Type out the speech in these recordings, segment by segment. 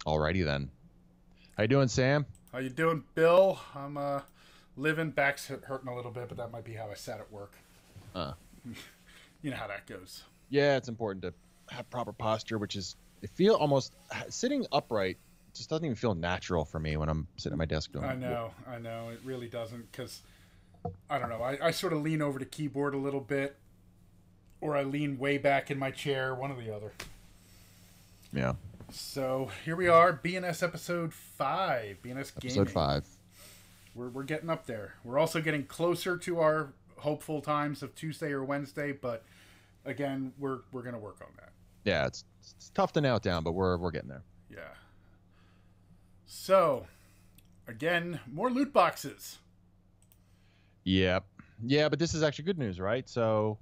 Alrighty then. How you doing, Sam? How you doing, Bill? I'm living. Back's hurting a little bit, but that might be how I sat at work. Uh, You know how that goes. yeah, it's important to have proper posture, which is I feel almost sitting upright just doesn't even feel natural for me when I'm sitting at my desk doing. I know. It really doesn't, because I don't know. I sort of lean over the keyboard a little bit, or I lean way back in my chair. One or the other. Yeah. So here we are, B+S episode 5, B+S Gaming. Episode 5. We're getting up there. We're also getting closer to our hopeful times of Tuesday or Wednesday, but again, we're gonna work on that. Yeah, it's tough to nail it down, but we're getting there. Yeah. So, again, more loot boxes. Yep. Yeah, but this is actually good news, right? So,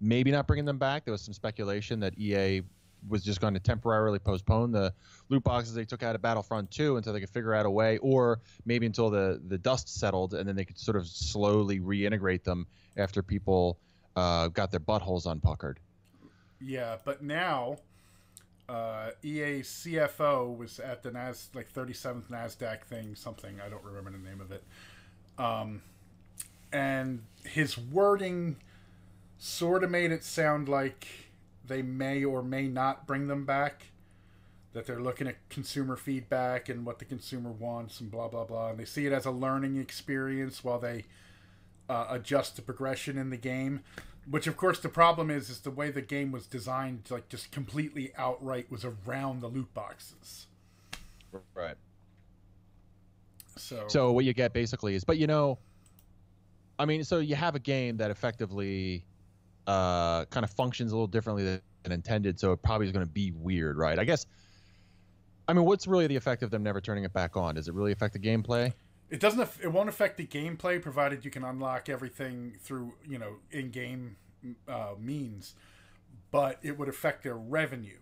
maybe not bringing them back. There was some speculation that EA was just going to temporarily postpone the loot boxes they took out of Battlefront 2 until they could figure out a way, or maybe until the dust settled, and then they could sort of slowly reintegrate them after people got their buttholes unpuckered. Yeah, but now EA CFO was at the 37th NASDAQ thing, something, I don't remember the name of it. And his wording sort of made it sound like they may or may not bring them back, that they're looking at consumer feedback and what the consumer wants and blah, blah, blah. And they see it as a learning experience while they adjust the progression in the game. Which, of course, the problem is the way the game was designed, like, just completely outright was around the loot boxes. Right. So what you get basically is, but I mean, so you have a game that effectively kind of functions a little differently than intended, so it probably is going to be weird, right? I guess. I mean, what's really the effect of them never turning it back on? Does it really affect the gameplay? It doesn't. It won't affect the gameplay, provided you can unlock everything through in-game means. But it would affect their revenue,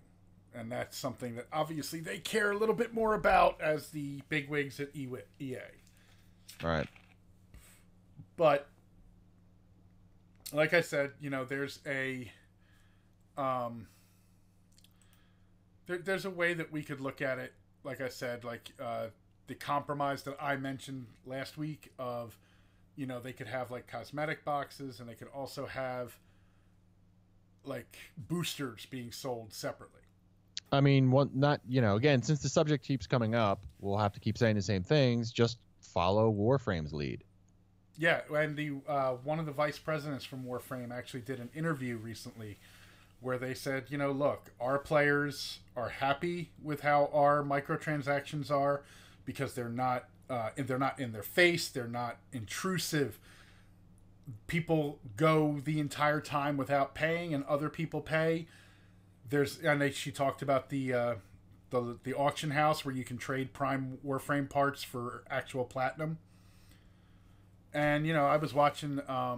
and that's something that obviously they care a little bit more about as the bigwigs at EA. Right. But like I said, there's a there's a way that we could look at it. Like I said, the compromise that I mentioned last week of, they could have like cosmetic boxes, and they could also have like boosters being sold separately. I mean, again, since the subject keeps coming up, we'll have to keep saying the same things. Just follow Warframe's lead. Yeah, and the one of the vice presidents from Warframe actually did an interview recently where they said, look, our players are happy with how our microtransactions are because they're not in their face, they're not intrusive. People go the entire time without paying, and other people pay. She talked about the auction house where you can trade Prime Warframe parts for actual platinum. And I was watching, I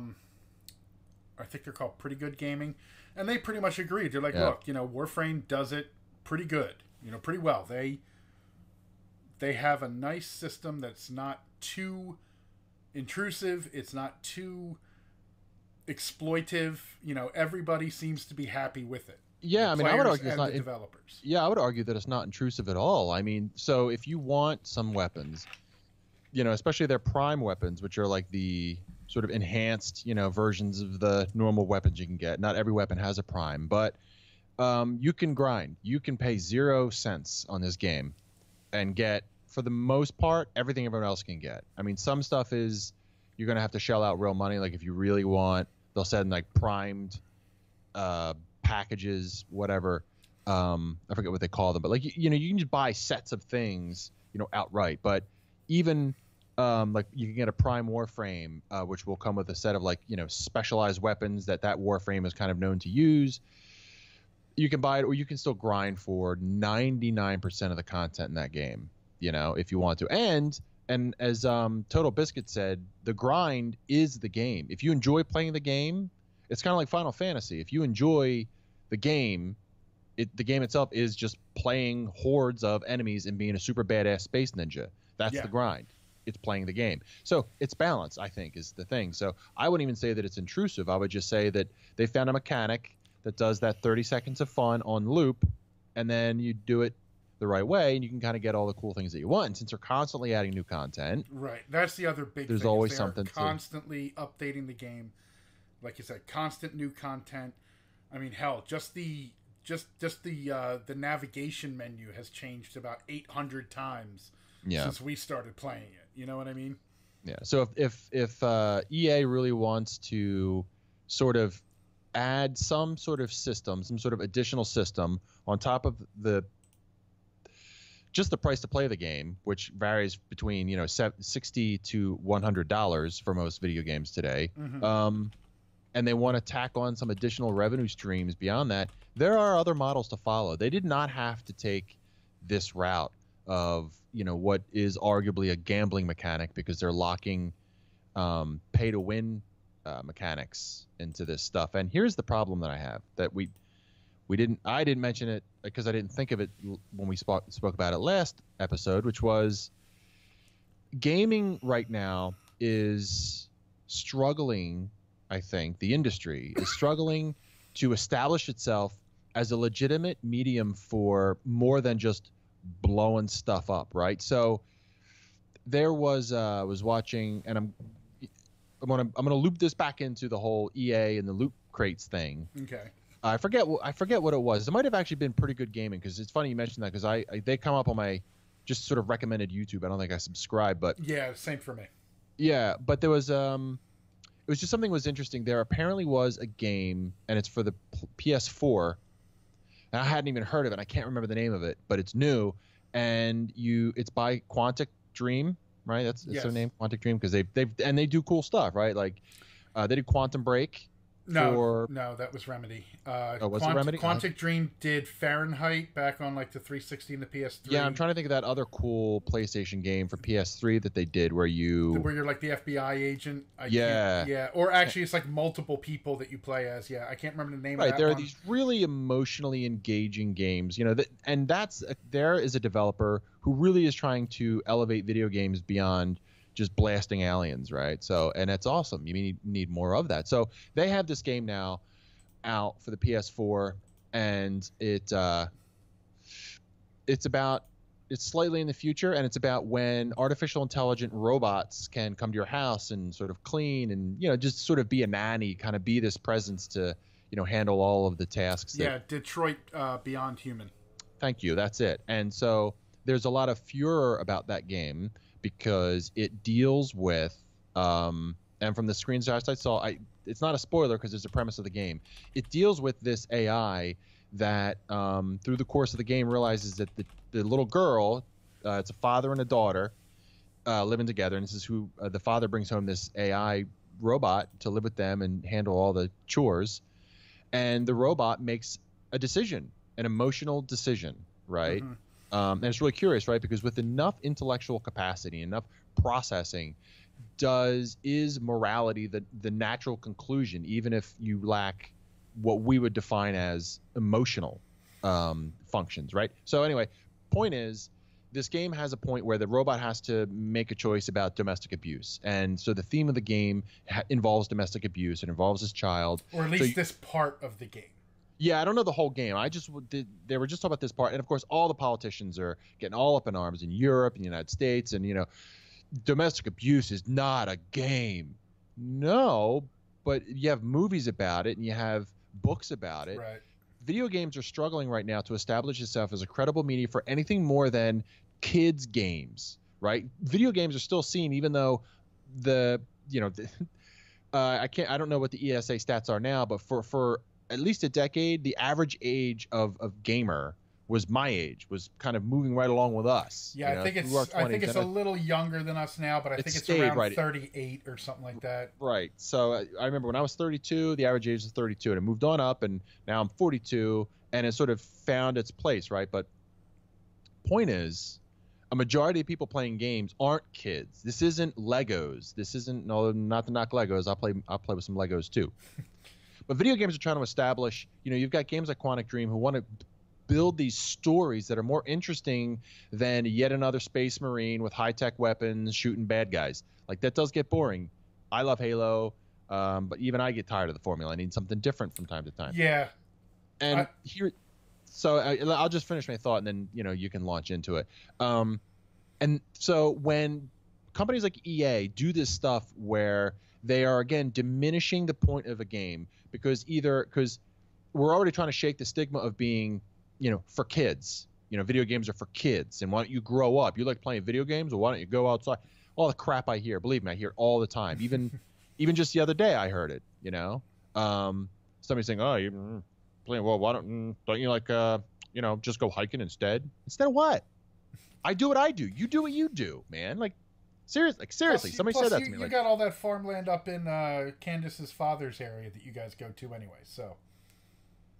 think they're called Pretty Good Gaming, and they pretty much agreed. They're like, look, Warframe does it pretty good, pretty well. They have a nice system that's not too intrusive. It's not too exploitive. Everybody seems to be happy with it. Yeah, I mean, I would argue it's not the developers. Yeah, I would argue that it's not intrusive at all. I mean, so if you want some weapons, especially their prime weapons, which are like the sort of enhanced, versions of the normal weapons you can get. Not every weapon has a prime, but you can grind. You can pay 0 cents on this game and get, for the most part, everything everyone else can get. I mean, some stuff is you're going to have to shell out real money. Like if you really want, they'll send like primed packages, whatever. I forget what they call them, but like, you can just buy sets of things, outright. But even like you can get a Prime Warframe, which will come with a set of like, specialized weapons that Warframe is kind of known to use. You can buy it, or you can still grind for 99% of the content in that game, if you want to. And as Total Biscuit said, the grind is the game. If you enjoy playing the game, it's kind of like Final Fantasy. If you enjoy the game, the game itself is just playing hordes of enemies and being a super badass space ninja. That's the grind. It's playing the game. So it's balance, I think, is the thing. So I wouldn't even say that it's intrusive. I would just say that they found a mechanic that does that 30 seconds of fun on loop, and then you do it the right way, and you can kind of get all the cool things that you want. And since they're constantly adding new content, right. That's the other big there's thing. always They something are constantly updating the game. Like you said, constant new content. I mean, hell, just the navigation menu has changed about 800 times since we started playing it. You know what I mean? Yeah. So if EA really wants to sort of add some sort of system, some sort of additional system on top of just the price to play the game, which varies between $60 to $100 for most video games today, and they want to tack on some additional revenue streams beyond that, there are other models to follow. They did not have to take this route of what is arguably a gambling mechanic, because they're locking pay to win mechanics into this stuff. And here's the problem that I have that I didn't mention it because I didn't think of it when we spoke about it last episode, which was gaming right now is struggling. I think the industry is struggling to establish itself as a legitimate medium for more than just blowing stuff up, right? So there was watching, and I'm gonna loop this back into the whole EA and the loot crates thing. Okay. I forget what it was. It might have actually been Pretty Good Gaming, because it's funny you mentioned that, because they come up on my just sort of recommended YouTube. I don't think I subscribe, but yeah, same for me. Yeah, but there was it was just something was interesting. There apparently was a game, and it's for the PS4. And I hadn't even heard of it. I can't remember the name of it, but it's new, and it's by Quantic Dream, right? That's their name, Quantic Dream, because they do cool stuff, right? Like they did Quantum Break. No, that was Remedy. Was it Remedy? Quantic Dream did Fahrenheit back on like the 360 and the PS3. Yeah, I'm trying to think of that other cool PlayStation game for PS3 that they did where you're like the FBI agent. Yeah. Or actually, it's like multiple people that you play as. Yeah, I can't remember the name of that Right, there one. are these really emotionally engaging games, there is a developer who really is trying to elevate video games beyond just blasting aliens, right? So, and that's awesome. You need more of that. So they have this game now out for the PS4, and it's slightly in the future, and it's about when artificial intelligent robots can come to your house and sort of clean and just sort of be a nanny, kind of be this presence to handle all of the tasks. Detroit Beyond Human. Thank you. That's it. And so there's a lot of furor about that game, because it deals with, and from the screenshots I saw, it's not a spoiler because it's the premise of the game. It deals with this AI that, through the course of the game, realizes that the little girl, it's a father and a daughter living together, and this is who the father brings home this AI robot to live with them and handle all the chores, and the robot makes a decision, an emotional decision, right? Mm-hmm. And it's really curious, right? Because with enough intellectual capacity, enough processing, is morality the natural conclusion, even if you lack what we would define as emotional functions, right? So anyway, point is, this game has a point where the robot has to make a choice about domestic abuse. And so the theme of the game involves domestic abuse. It involves this child. Or at least this part of the game. Yeah, I don't know the whole game. They were just talking about this part. And, of course, all the politicians are getting all up in arms in Europe and the United States. And, domestic abuse is not a game. No, but you have movies about it and you have books about it. Right. Video games are struggling right now to establish itself as a credible media for anything more than kids' games, right? Video games are still seen, even though I don't know what the ESA stats are now, but for at least a decade, the average age of gamer was my age, was kind of moving right along with us. Yeah, I think it's a little younger than us now, but I think it's around 38 or something like that. Right. So I remember when I was 32, the average age was 32, and it moved on up, and now I'm 42, and it sort of found its place, right? But point is, a majority of people playing games aren't kids. This isn't Legos. This isn't, no, not to knock Legos. I'll play with some Legos too. But video games are trying to establish, you've got games like Quantic Dream who want to build these stories that are more interesting than yet another space marine with high-tech weapons shooting bad guys. Like, that does get boring. I love Halo, but even I get tired of the formula. I need something different from time to time. Yeah. And So I'll just finish my thought, and then you can launch into it. And so when companies like EA do this stuff where they are again diminishing the point of a game because we're already trying to shake the stigma of being for kids. Video games are for kids, and why don't you grow up? You like playing video games, well, why don't you go outside? All the crap I hear, believe me, I hear it all the time. Even just the other day, I heard it. Somebody saying, "Oh, you playing? Well, why don't you like just go hiking instead? Instead of what? I do what I do. You do what you do, man. Like seriously, somebody said that to me. You got all that farmland up in Candace's father's area that you guys go to anyway, so."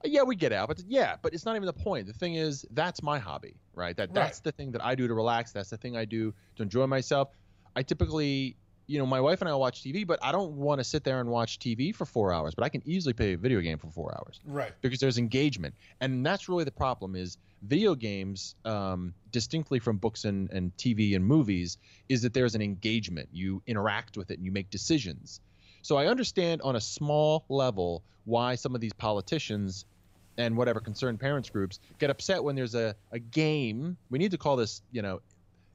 Yeah, we get out, but it's not even the point. The thing is, that's my hobby, right? That's the thing that I do to relax. That's the thing I do to enjoy myself. I typically, my wife and I will watch TV, but I don't want to sit there and watch TV for 4 hours. But I can easily play a video game for 4 hours, right? Because there's engagement, and that's really the problem. Is video games, distinctly from books and TV and movies, is that there's an engagement. You interact with it and you make decisions. So I understand on a small level why some of these politicians and whatever concerned parents groups get upset when there's a game. We need to call this,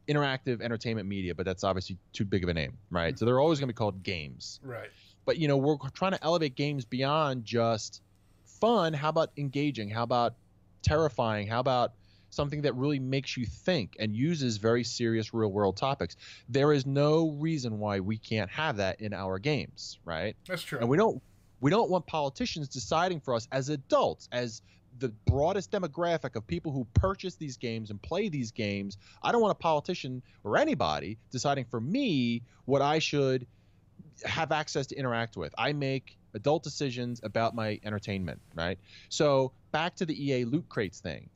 interactive entertainment media, but that's obviously too big of a name, right? So they're always going to be called games. Right. But, we're trying to elevate games beyond just fun. How about engaging? How about terrifying? How about something that really makes you think and uses very serious real world topics? There is no reason why we can't have that in our games, right? That's true. And we don't want politicians deciding for us as adults, as the broadest demographic of people who purchase these games and play these games. I don't want a politician or anybody deciding for me what I should have access to interact with. I make adult decisions about my entertainment, right? So back to the EA loot crates thing.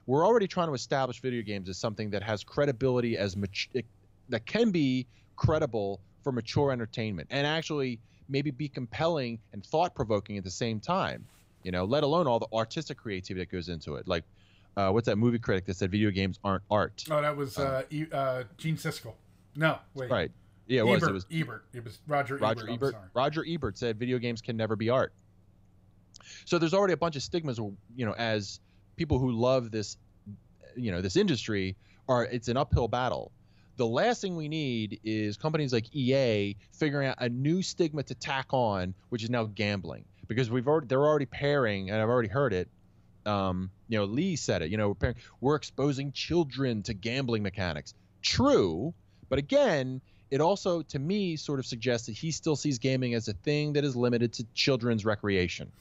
We're already trying to establish video games as something that has credibility, that can be credible for mature entertainment, and actually maybe be compelling and thought-provoking at the same time, let alone all the artistic creativity that goes into it. Like, what's that movie critic that said video games aren't art? Oh, that was Gene Siskel. No, wait. Right. Yeah, it was Ebert. It was Roger Ebert. I'm sorry. Roger Ebert said video games can never be art. So there's already a bunch of stigmas, as people who love this, this industry, it's an uphill battle. The last thing we need is companies like EA figuring out a new stigma to tack on, which is now gambling, because they're already pairing, and I've already heard it. Lee said it. We're exposing children to gambling mechanics. True, but again, it also, to me, sort of suggests that he still sees gaming as a thing that is limited to children's recreation,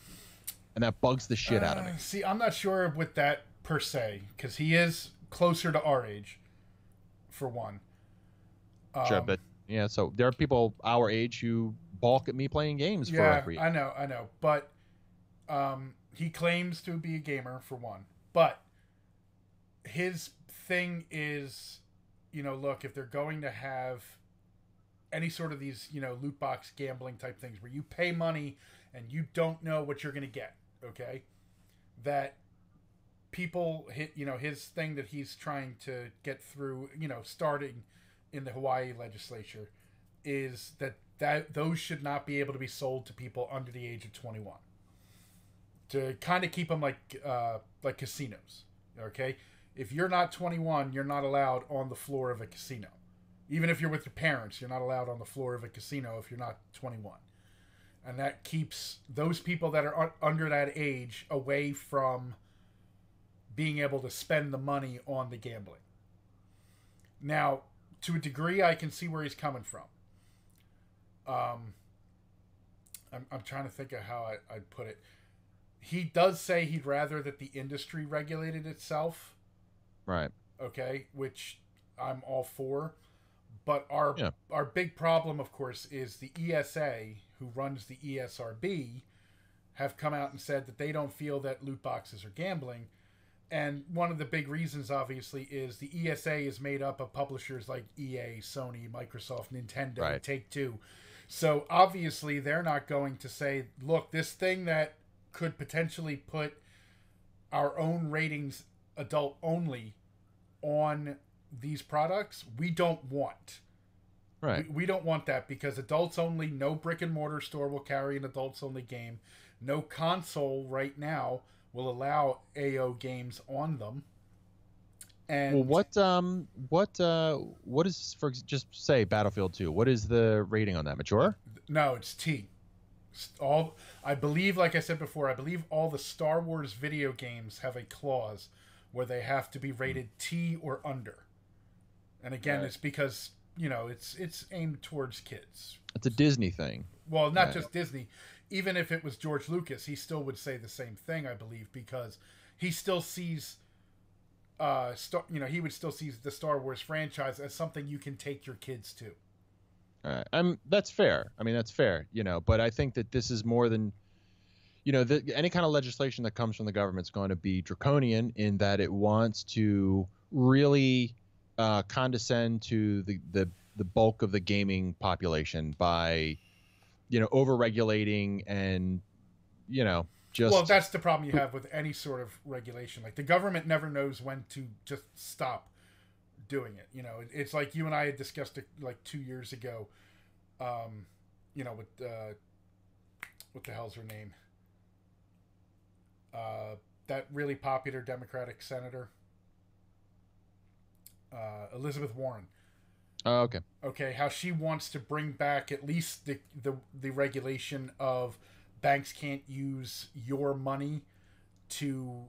and that bugs the shit out of me. See, I'm not sure with that per se, because he is closer to our age, for one. Sure, but yeah, so there are people our age who balk at me playing games for recreation. I know, but he claims to be a gamer, for one. But his thing is, look, if they're going to have any sort of these, loot box gambling type things where you pay money and you don't know what you're going to get, okay? That people hit, his thing that he's trying to get through, starting in the Hawaii legislature, is that those should not be able to be sold to people under the age of 21. To kind of keep them like casinos, okay? If you're not 21, you're not allowed on the floor of a casino. Even if you're with your parents, you're not allowed on the floor of a casino if you're not 21. And that keeps those people that are under that age away from being able to spend the money on the gambling. Now, to a degree, I can see where he's coming from. I'm trying to think of how I'd put it. He does say he'd rather that the industry regulated itself. Right. Okay, which I'm all for. But our big problem, of course, is the ESA, who runs the ESRB, have come out and said that they don't feel that loot boxes are gambling. And one of the big reasons, obviously, is the ESA is made up of publishers like EA, Sony, Microsoft, Nintendo, right. Take-Two. So, obviously, they're not going to say, look, this thing that could potentially put our own ratings adult only on these products, we don't want. Right. We don't want that, because adults only, no brick and mortar store will carry an adults only game. No console right now will allow AO games on them. Well, And what is, for just say Battlefield 2? What is the rating on that? Mature? no, it's T. All I believe, like I said before, I believe all the Star Wars video games have a clause where they have to be rated T or under. And again, Right. it's because it's aimed towards kids. It's a Disney thing. Well, not Right. just Disney. Even if it was George Lucas, he still would say the same thing, I believe, because he still sees, he would still see the Star Wars franchise as something you can take your kids to. All right. That's fair. I mean, that's fair, but I think that this is more than, any kind of legislation that comes from the government is going to be draconian in that it wants to really condescend to the bulk of the gaming population by, over-regulating and, just. Well, that's the problem you have with any sort of regulation. Like, the government never knows when to just stop doing it. It's like you and I had discussed it like 2 years ago. With what the hell's her name? That really popular Democratic senator, Elizabeth Warren. Oh, okay. Okay, how she wants to bring back at least the regulation of banks can't use your money to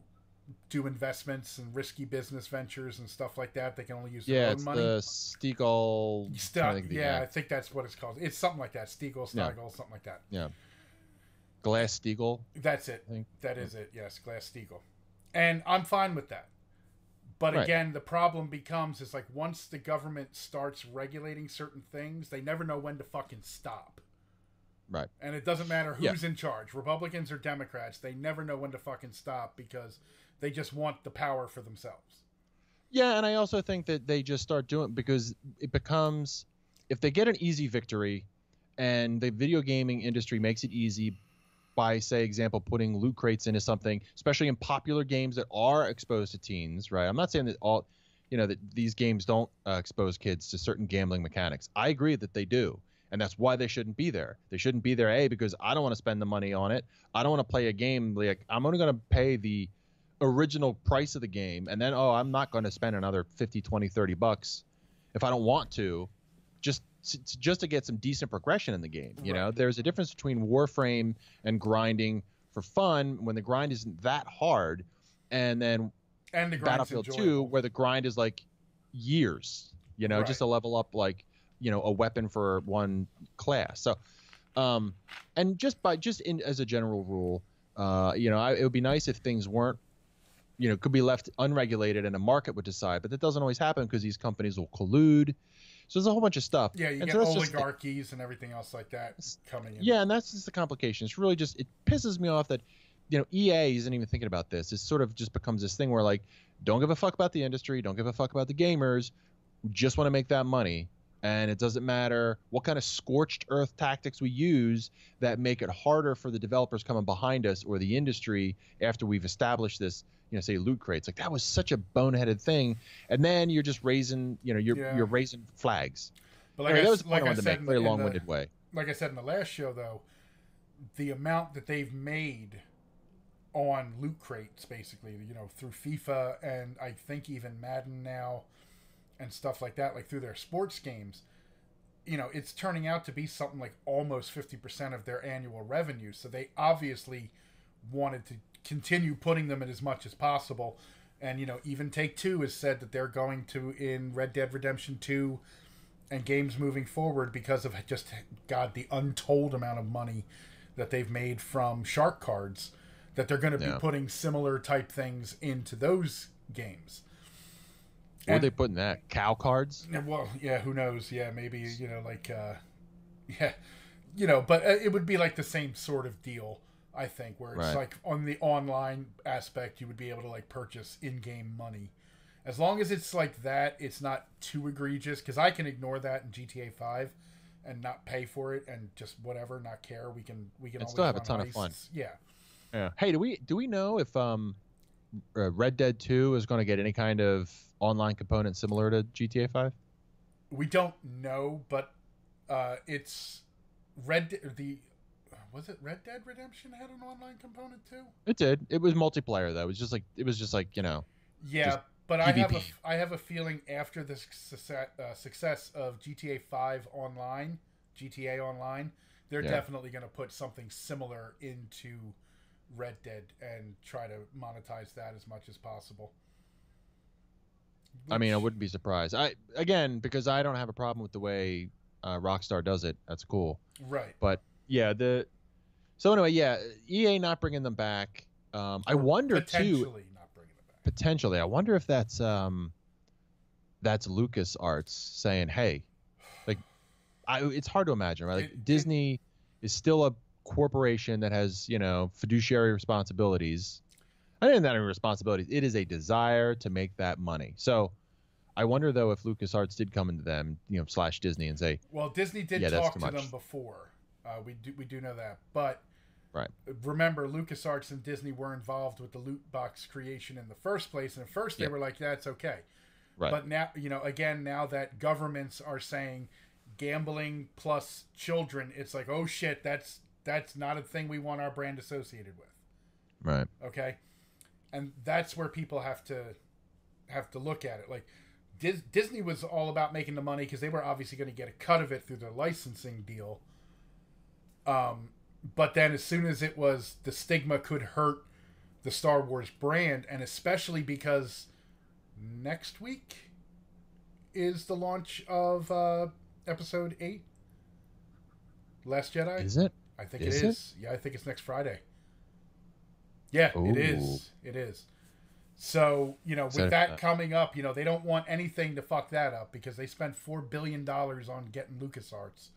do investments and risky business ventures and stuff like that. They can only use their own money. Yeah, it's the Stiegel. I think that's what it's called. It's something like that. Stiegel, something like that. Yeah. Glass-Steagall. That's it. That is it. Yes, Glass-Steagall. And I'm fine with that. But again, the problem becomes is like once the government starts regulating certain things, they never know when to fucking stop. Right. And it doesn't matter who's in charge, Republicans or Democrats. They never know when to fucking stop because they just want the power for themselves. Yeah, and I also think that they just start doing because it becomes if they get an easy victory and the video gaming industry makes it easy by, say, example, putting loot crates into something, especially in popular games that are exposed to teens, right? I'm not saying that that these games don't expose kids to certain gambling mechanics. I agree that they do. And that's why they shouldn't be there. They shouldn't be there, A, because I don't want to spend the money on it. I don't want to play a game like I'm only going to pay the original price of the game. And then, I'm not going to spend another 50, 20, 30 bucks if I don't want to, just to get some decent progression in the game. There's a difference between Warframe and grinding for fun when the grind isn't that hard. And then the Battlefield 2, where the grind is like years, just to level up like, a weapon for one class. So, and as a general rule, it would be nice if things weren't, could be left unregulated and a market would decide, but that doesn't always happen because these companies will collude. So there's a whole bunch of stuff. Yeah, you get oligarchies and everything else like that coming in. Yeah, and that's just the complication. It's really it pisses me off that, EA isn't even thinking about this. It sort of just becomes this thing where like, don't give a fuck about the industry, don't give a fuck about the gamers, we just want to make that money. And it doesn't matter what kind of scorched earth tactics we use that make it harder for the developers coming behind us or the industry after we've established this, say loot crates. Like that was such a boneheaded thing. And then you're just raising, you're raising flags. But that was what I wanted to make, very long-winded way. Like I said in the last show, though, the amount that they've made on loot crates, basically, through FIFA and I think even Madden now, and stuff like that, like through their sports games, it's turning out to be something like almost 50% of their annual revenue. So they obviously wanted to continue putting them in as much as possible. And, even Take-Two has said that they're going to, in Red Dead Redemption 2 and games moving forward, because of just, God, the untold amount of money that they've made from shark cards, that they're going to be putting similar type things into those games. What are they putting that? Cow cards? Well, yeah, who knows? Yeah, maybe, but it would be like the same sort of deal, I think, where it's like on the online aspect, you would be able to like purchase in-game money. As long as it's like that, it's not too egregious, because I can ignore that in GTA 5 and not pay for it and just whatever, not care. We can always still have a ton of fun. Yeah. Yeah. Hey, do we know if Red Dead 2 is going to get any kind of online component similar to GTA 5? We don't know, but it's Was it Red Dead Redemption had an online component too? It did. It was multiplayer though. It was just like Yeah, just but PvP. I have a feeling after the success of GTA 5 online, GTA Online, they're Yeah. definitely going to put something similar into Red Dead and try to monetize that as much as possible. I mean, I wouldn't be surprised. Because I don't have a problem with the way Rockstar does it. That's cool. Right. But yeah, so anyway, yeah, EA not bringing them back. I wonder too. Potentially not bringing them back. Potentially, I wonder if that's LucasArts saying, "Hey, like, it's hard to imagine, right? Like, Disney is still a corporation that has fiduciary responsibilities. I think not even responsibilities. It is a desire to make that money. So I wonder though if LucasArts did come into them, / Disney and say, well, Disney did talk to them before. We do know that, but right. Remember, LucasArts and Disney were involved with the loot box creation in the first place, and at first they were like, "Yeah, it's okay." Right. But now, again, now that governments are saying gambling plus children, it's like, oh shit, that's not a thing we want our brand associated with. Right. Okay. And that's where people have to look at it. Like Disney was all about making the money because they were obviously going to get a cut of it through their licensing deal. But then as soon as it was, the stigma could hurt the Star Wars brand, and especially because next week is the launch of Episode 8, Last Jedi. Is it? I think it is. Yeah, I think it's next Friday. Yeah, Ooh. it is. It is. So, with that coming up, they don't want anything to fuck that up because they spent $4 billion on getting LucasArts.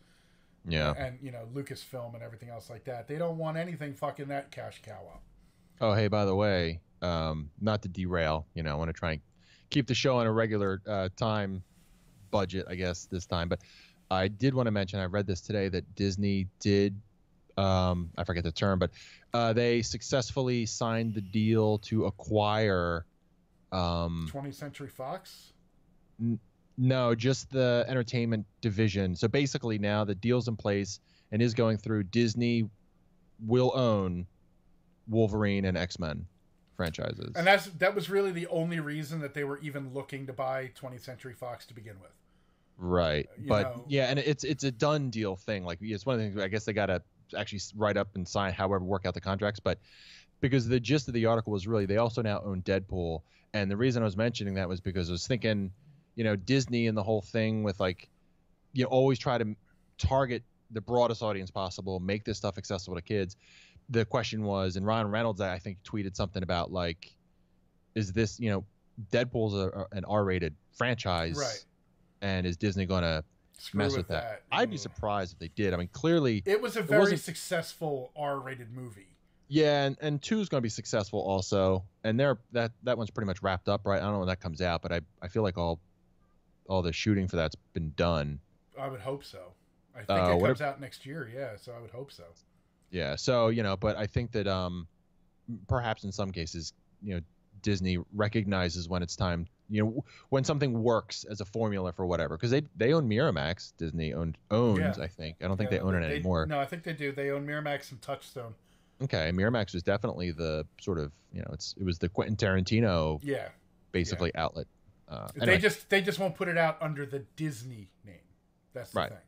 Yeah. And, Lucasfilm and everything else like that. They don't want anything fucking that cash cow up. Oh, hey, by the way, not to derail, I want to try and keep the show on a regular time budget, I guess, this time. But I did want to mention, I read this today, that Disney did, I forget the term, but they successfully signed the deal to acquire 20th Century Fox? No, just the entertainment division. So basically now the deal's in place and is going through. Disney will own Wolverine and X-Men franchises. And that was really the only reason that they were even looking to buy 20th Century Fox to begin with. Right. Yeah, and it's a done deal thing. Like, it's one of the things I guess they got to actually write up and sign, however, work out the contracts. But because the gist of the article was really they also now own Deadpool. And the reason I was mentioning that was because I was thinking, Disney and the whole thing with always try to target the broadest audience possible, make this stuff accessible to kids. The question was, and Ryan Reynolds, I think, tweeted something about is this, Deadpool's an R-rated franchise, right? And is Disney going to mess with that? I'd be surprised if they did. I mean, clearly it was a very successful R-rated movie. Yeah, and 2 is going to be successful also, and that one's pretty much wrapped up, right? I don't know when that comes out, but I feel like all the shooting for that's been done. I would hope so. I think it comes out next year, yeah, so I would hope so. Yeah, so, but I think that perhaps in some cases, Disney recognizes when it's time, when something works as a formula for whatever, because they own Miramax. Disney owns, yeah. I think. I don't think they own it anymore. No, I think they do. They own Miramax and Touchstone. Okay, Miramax was definitely the sort of, it was the Quentin Tarantino basically outlet. Anyway. They just won't put it out under the Disney name. That's the thing.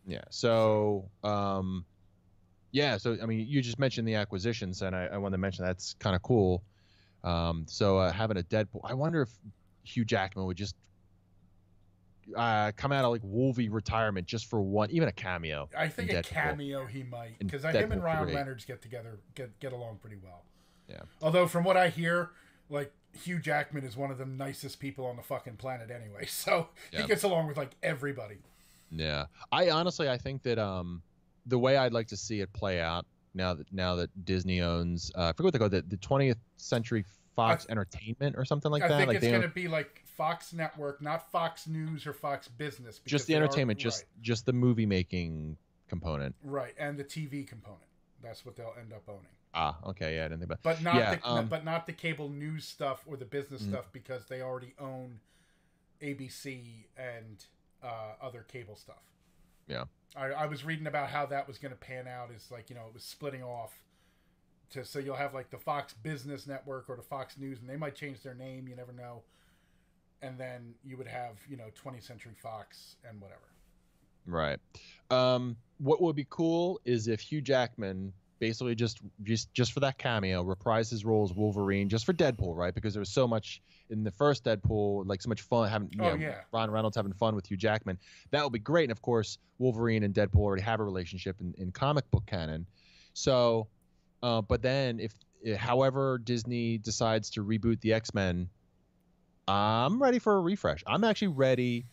Yeah. So, so I mean, you just mentioned the acquisitions, and I wanted to mention that's kind of cool. So having a Deadpool, I wonder if Hugh Jackman would just come out of Wolvie retirement just for one, even a cameo. I think a cameo he might, because him and Ryan Reynolds get along pretty well. Yeah. Although from what I hear, Hugh Jackman is one of the nicest people on the fucking planet anyway, so he gets along with everybody. Yeah, I think that the way I'd like to see it play out now that Disney owns I forget what they call it, the 20th Century Fox Entertainment or something like that. I think it's going to be Fox Network, not Fox News or Fox Business. Just the entertainment, just the movie making component. Right, and the TV component. That's what they'll end up owning. Ah, okay, yeah, I didn't think about. But not the cable news stuff or the business stuff, because they already own ABC and other cable stuff. Yeah. I was reading about how that was going to pan out. Is like, you know, it was splitting off to, so you'll have like the Fox Business Network or the Fox News, and they might change their name. You never know. And then you would have, you know, 20th Century Fox and whatever. Right. What would be cool is if Hugh Jackman basically just for that cameo reprised his role as Wolverine just for Deadpool, right? Because there was so much in the first Deadpool, like so much fun having, Ryan Reynolds having fun with Hugh Jackman. That would be great. And of course, Wolverine and Deadpool already have a relationship in comic book canon. So, but then if however Disney decides to reboot the X-Men, I'm ready for a refresh. I'm actually ready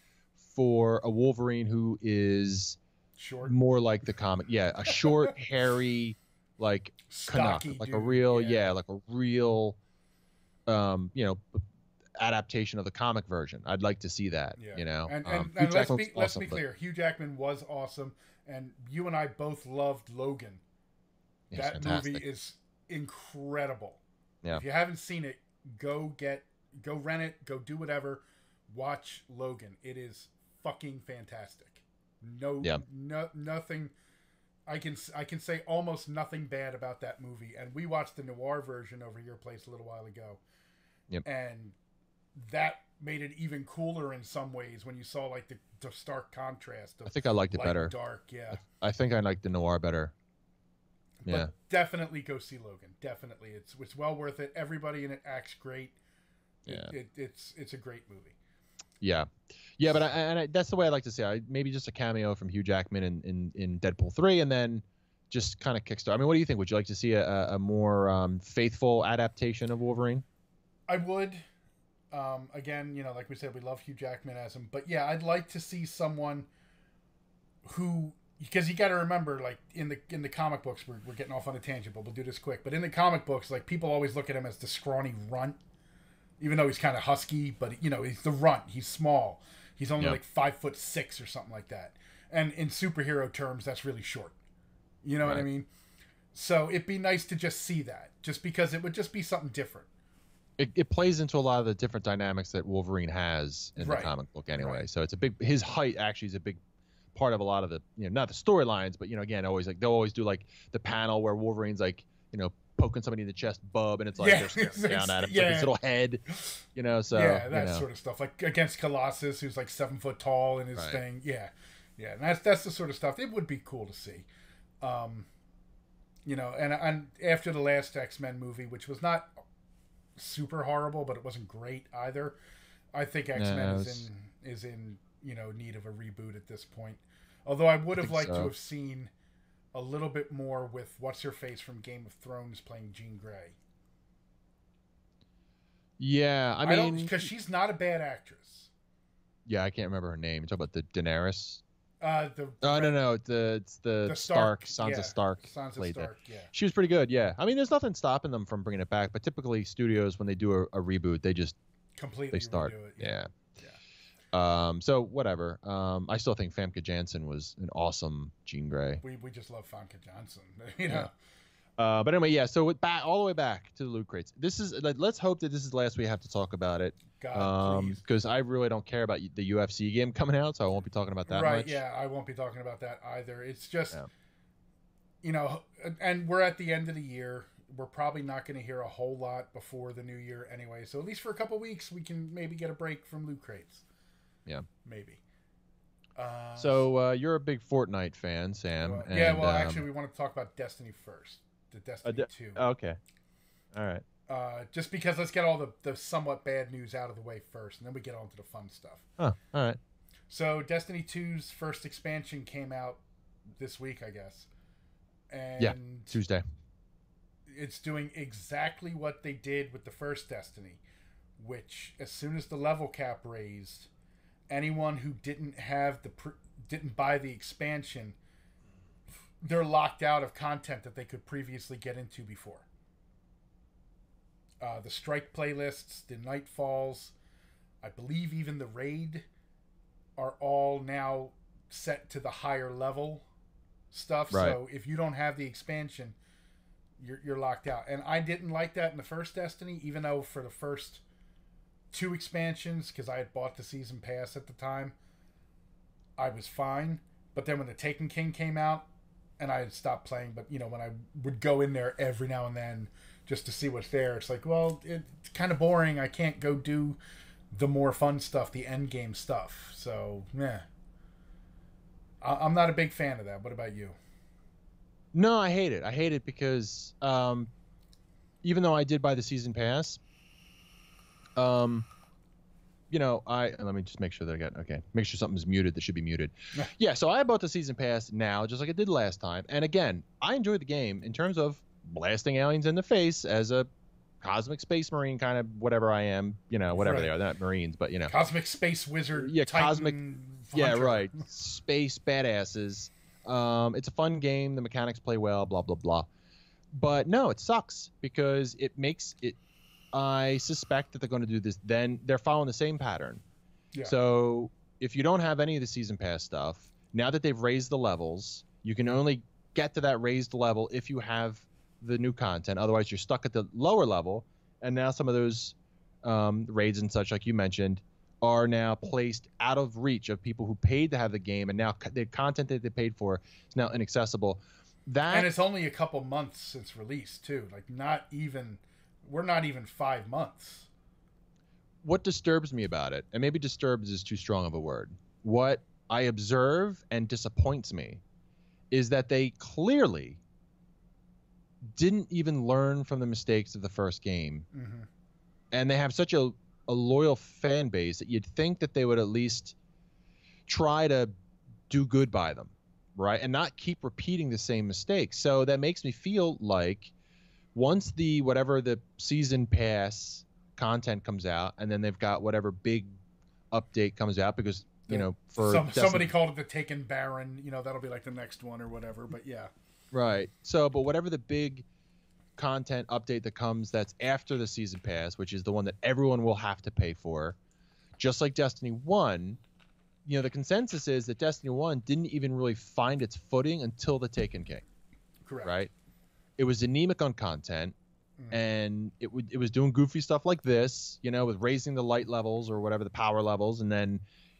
for a Wolverine who is short, more like the comic. Yeah, a short, hairy, like Canuck, stocky like dude. a real, like a real, adaptation of the comic version. I'd like to see that. Yeah. You know, and let's be clear. Hugh Jackman was awesome, and you and I both loved Logan. That fantastic. movie is incredible. Yeah. If you haven't seen it, go rent it, go do whatever. Watch Logan. It is fucking fantastic. Nothing. I can say almost nothing bad about that movie. And we watched the noir version over your place a little while ago. Yep. And that made it even cooler in some ways when you saw like the stark contrast of I think I liked it better. Dark, yeah. I think I liked the noir better. Yeah. But definitely go see Logan. Definitely. It's well worth it. Everybody in it acts great. Yeah. It's a great movie. Yeah, but that's the way I like to say. Maybe just a cameo from Hugh Jackman in Deadpool 3, and then just kind of kickstart. I mean, what do you think? Would you like to see a more faithful adaptation of Wolverine? I would. Again, you know, like we said, we love Hugh Jackman as him, but yeah, I'd like to see someone who, because you got to remember, like in the comic books, we're getting off on a tangent, but we'll do this quick. But in the comic books, like people always look at him as the scrawny runt. Even though he's kind of husky, but you know, he's the runt. He's small. He's only like 5'6" or something like that. And in superhero terms, that's really short. You know what I mean? So it'd be nice to just see that, just because it would just be something different. It plays into a lot of the different dynamics that Wolverine has in the comic book anyway. Right. So it's his height actually is a big part of a lot of the, not the storylines, but again, always like they'll always do like the panel where Wolverine's like, poking somebody in the chest, bub, and it's like they're staring down at him, like his little head, so that sort of stuff, like against Colossus, who's like 7 foot tall in his thing, and that's the sort of stuff. It would be cool to see, and after the last X-Men movie, which was not super horrible, but it wasn't great either. I think X-Men is in need of a reboot at this point. Although I would have liked to have seen a little bit more with what's her face from Game of Thrones playing Jean Grey. Yeah, I mean, because she's not a bad actress. Yeah, I can't remember her name. You talk about the Daenerys. No, it's the Stark, Sansa Stark. Sansa played Stark, that. She was pretty good. Yeah, I mean, there's nothing stopping them from bringing it back, but typically studios, when they do a reboot, they just completely start. Redo it. Yeah. So whatever. I still think Famke Janssen was an awesome Jean Grey. We just love Famke Janssen, Yeah. But anyway, so all the way back to the loot crates. This is let's hope that this is the last we have to talk about it. God, please. Because I really don't care about the UFC game coming out, so I won't be talking about that much. Right? Yeah, I won't be talking about that either. It's just, and we're at the end of the year. We're probably not going to hear a whole lot before the new year anyway. So at least for a couple weeks, we can maybe get a break from loot crates. Yeah, maybe. So you're a big Fortnite fan, Sam. Actually, we want to talk about Destiny first. The Destiny 2. Okay. All right. Just because let's get all the somewhat bad news out of the way first, and then we get on to the fun stuff. Oh, all right. So Destiny 2's first expansion came out this week, I guess. And Tuesday. It's doing exactly what they did with the first Destiny, which as soon as the level cap raised, anyone who didn't buy the expansion, they're locked out of content that they could previously get into before. The strike playlists, the nightfalls, I believe even the raid are all now set to the higher level stuff. Right. So if you don't have the expansion, you're locked out. And I didn't like that in the first Destiny, even though for the first 2 expansions, because I had bought the season pass at the time, I was fine. But then when the Taken King came out, and I had stopped playing, but when I would go in there every now and then just to see what's there, it's like, well, it's kind of boring. I can't go do the more fun stuff, the end game stuff. So, I'm not a big fan of that. What about you? No, I hate it. I hate it because even though I did buy the season pass, let me just make sure that make sure something's muted that should be muted. Yeah, so I bought the season pass now, just like I did last time. And again, I enjoyed the game in terms of blasting aliens in the face as a cosmic space marine, kind of whatever I am, whatever they are. They're not marines, but cosmic space wizard. Yeah, Titan cosmic. hunter. Yeah, right. Space badasses. It's a fun game. The mechanics play well. Blah blah blah. But no, it sucks because it makes it. I suspect that they're going to do this. Then they're following the same pattern. Yeah. So if you don't have any of the season pass stuff, now that they've raised the levels, you can only get to that raised level if you have the new content. Otherwise, you're stuck at the lower level. And now some of those raids and such, like you mentioned, are now placed out of reach of people who paid to have the game, and now the content that they paid for is now inaccessible. And it's only a couple months since release too. Like we're not even 5 months. What disturbs me about it, and maybe disturbs is too strong of a word, what I observe and disappoints me is that they clearly didn't even learn from the mistakes of the first game. Mm-hmm. And they have such a loyal fan base that you'd think that they would at least try to do good by them, right? And not keep repeating the same mistakes. So that makes me feel like once whatever the season pass content comes out, and then they've got whatever big update comes out, because somebody called it the Taken Baron, that'll be like the next one or whatever. But yeah, right. So, but whatever the big content update that comes that's after the season pass, which is the one that everyone will have to pay for, just like Destiny 1, the consensus is that Destiny 1 didn't even really find its footing until the Taken King. Correct. Right? It was anemic on content, and it was doing goofy stuff like this, with raising the light levels or whatever, the power levels, and then,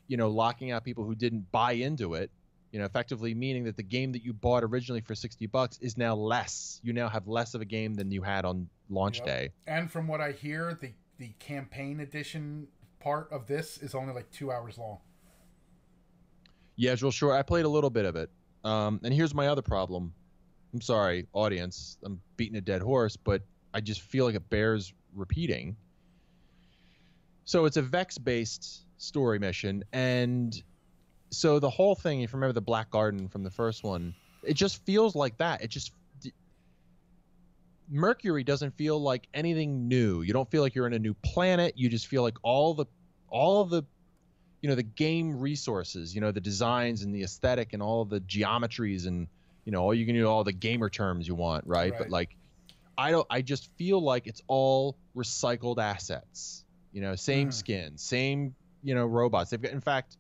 locking out people who didn't buy into it, effectively meaning that the game that you bought originally for $60 is now less. You now have less of a game than you had on launch day. And from what I hear, the campaign edition part of this is only like 2 hours long. Yeah, it's real short. I played a little bit of it. And here's my other problem. I'm sorry, audience. I'm beating a dead horse, but I just feel like it bears repeating. So it's a Vex-based story mission, and so the whole thing, if you remember the Black Garden from the first one, it just feels like that. Mercury doesn't feel like anything new. You don't feel like you're in a new planet. You just feel like all the the game resources, the designs and the aesthetic and all the geometries and all you can do, all the gamer terms you want, right? But like, I just feel like it's all recycled assets. Same skin, same robots. They've got, in fact,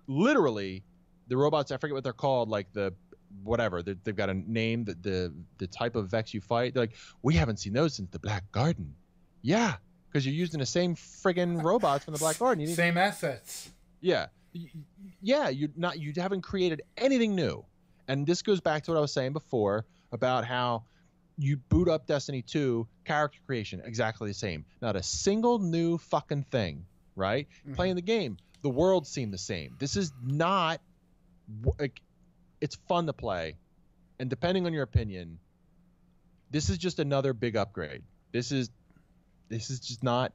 literally the robots, I forget what they're called, like they've got a name, that the type of Vex you fight. They're like, we haven't seen those since the Black Garden. Yeah, because you're using the same friggin' robots from the Black Garden. Same assets. Yeah, you haven't created anything new. And this goes back to what I was saying before about how you boot up Destiny 2, character creation, exactly the same. Not a single new fucking thing, right? Mm-hmm. Playing the game, the world seemed the same. This is not, it's fun to play. And depending on your opinion, this is just another big upgrade. This is just not,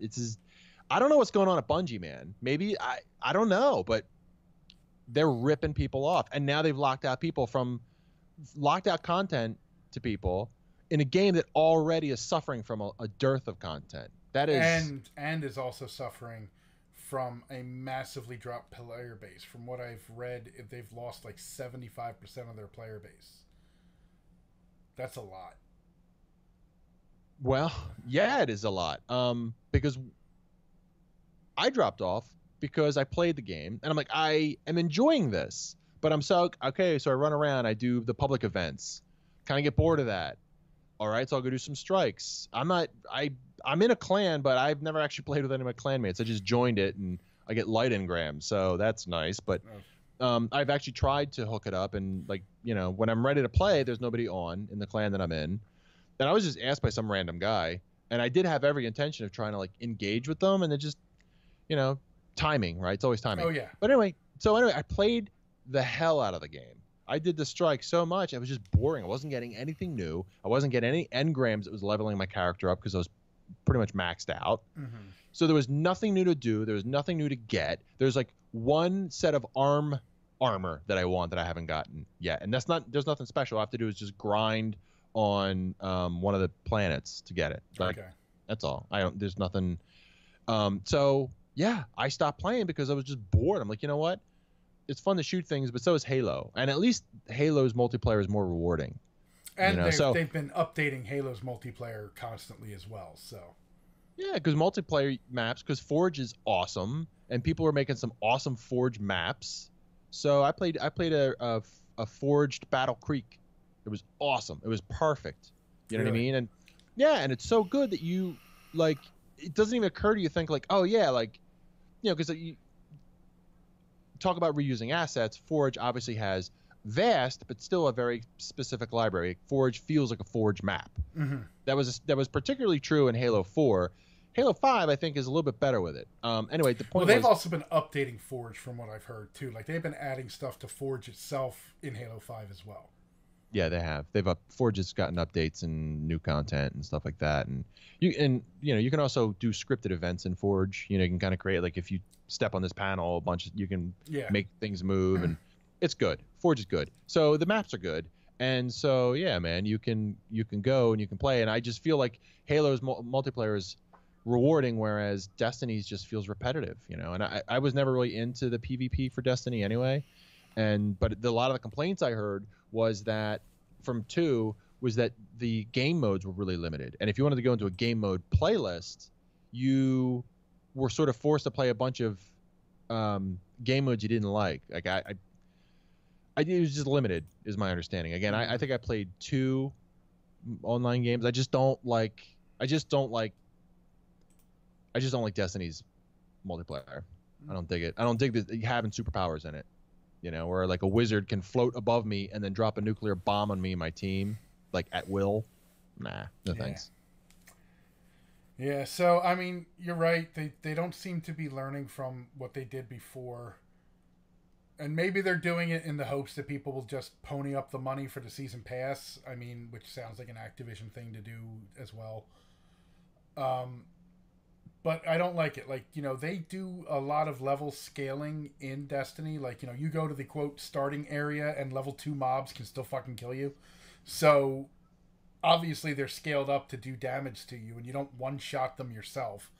I don't know what's going on at Bungie, man. Maybe, I don't know, but they're ripping people off. And now they've locked out content to people in a game that already is suffering from a dearth of content. That is, and is also suffering from a massively dropped player base. From what I've read, they've lost like 75% of their player base. That's a lot. Well, yeah, it is a lot. Because I dropped off because I played the game and I'm like, I am enjoying this, but I'm so I run around, I do the public events, kind of get bored of that. All right, so I'll go do some strikes. I'm in a clan, but I've never actually played with any of my clanmates. I just joined it and I get light engrams, so that's nice. But I've actually tried to hook it up, and like when I'm ready to play, there's nobody on in the clan that I'm in, and I was just asked by some random guy, and I did have every intention of trying to like engage with them, and it just you know timing, right? It's always timing. Oh yeah. But anyway, I played the hell out of the game. I did the strike so much, it was just boring. I wasn't getting anything new. I wasn't getting any engrams that was leveling my character up because I was pretty much maxed out. Mm-hmm. So there was nothing new to do. There was nothing new to get. There's like one set of armor that I want that I haven't gotten yet, and there's nothing special. All I have to do is just grind on one of the planets to get it. Like, okay. That's all. There's nothing. So yeah, I stopped playing because I was just bored. I'm like, you know what? It's fun to shoot things, but so is Halo, and at least Halo's multiplayer is more rewarding. And they've been updating Halo's multiplayer constantly as well. So yeah, because multiplayer maps, because Forge is awesome, and people are making some awesome Forge maps. So I played a Forged Battle Creek. It was awesome. It was perfect. You know what I mean? And yeah, and it's so good that you like. It doesn't even occur to you think like, oh yeah, like because you talk about reusing assets. Forge obviously has vast, but still a very specific library. Forge feels like a Forge map. Mm-hmm. That was particularly true in Halo 4. Halo 5, I think, is a little bit better with it. Anyway, the point. Well, they've also been updating Forge, from what I've heard too. Like they've been adding stuff to Forge itself in Halo 5 as well. Yeah, they have. Forge has gotten updates and new content and stuff like that. And you can also do scripted events in Forge. You can kind of create, like, if you step on this panel, you can make things move, and it's good. Forge is good. So the maps are good. And so yeah, man, you can go and you can play. And I just feel like Halo's multiplayer is rewarding, whereas Destiny's just feels repetitive. And I was never really into the PvP for Destiny anyway. But a lot of the complaints I heard was that from 2 was that the game modes were really limited. And if you wanted to go into a game mode playlist, you were sort of forced to play a bunch of game modes you didn't like. Like it was just limited, is my understanding. Again, I think I played 2 online games. I just don't like Destiny's multiplayer. I don't dig it. I don't dig having superpowers in it. Where like a wizard can float above me and then drop a nuclear bomb on me and my team, like at will. Nah, no thanks. Yeah, so I mean, you're right. They don't seem to be learning from what they did before. And maybe they're doing it in the hopes that people will just pony up the money for the season pass. I mean, which sounds like an Activision thing to do as well. But I don't like it. Like, they do a lot of level scaling in Destiny. Like, you go to the, quote, starting area and level 2 mobs can still fucking kill you. So, obviously they're scaled up to do damage to you, and you don't one-shot them yourself.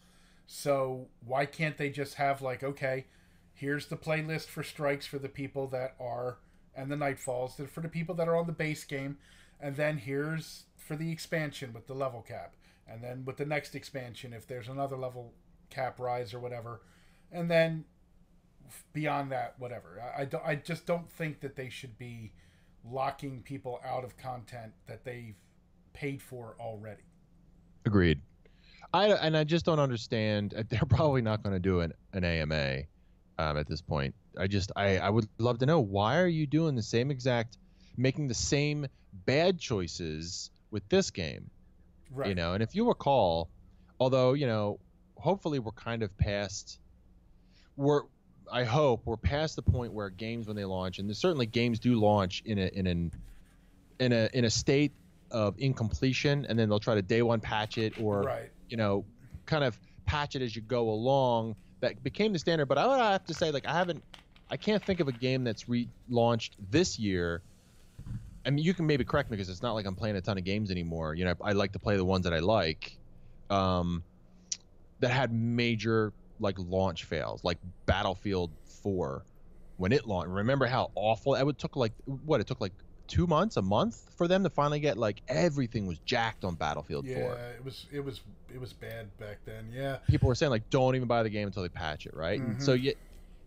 So, why can't they just have, like, okay, here's the playlist for strikes for the people that are, and the Nightfalls, for the people that are on the base game, and then here's for the expansion with the level cap. And then with the next expansion, if there's another level cap rise or whatever, and then beyond that, whatever. I just don't think that they should be locking people out of content that they've paid for already. Agreed. I just don't understand. They're probably not going to do an AMA at this point. I would love to know, why are you doing making the same bad choices with this game? Right. And if you recall, although, hopefully we're kind of past, I hope we're past the point where games, when they launch, and certainly games do launch in a state of incompletion, and then they'll try to day one patch it, or kind of patch it as you go along. That became the standard. But I would have to say, like, I can't think of a game that's relaunched this year. I mean, you can maybe correct me, because it's not like I'm playing a ton of games anymore. I like to play the ones that I like, that had major, like, launch fails, like Battlefield 4 when it launched. Remember how awful it took? Like, it took like 2 months, a month for them to finally get, like, everything was jacked on Battlefield 4. Yeah, it was bad back then. Yeah, people were saying, like, don't even buy the game until they patch it, right? Mm-hmm. And so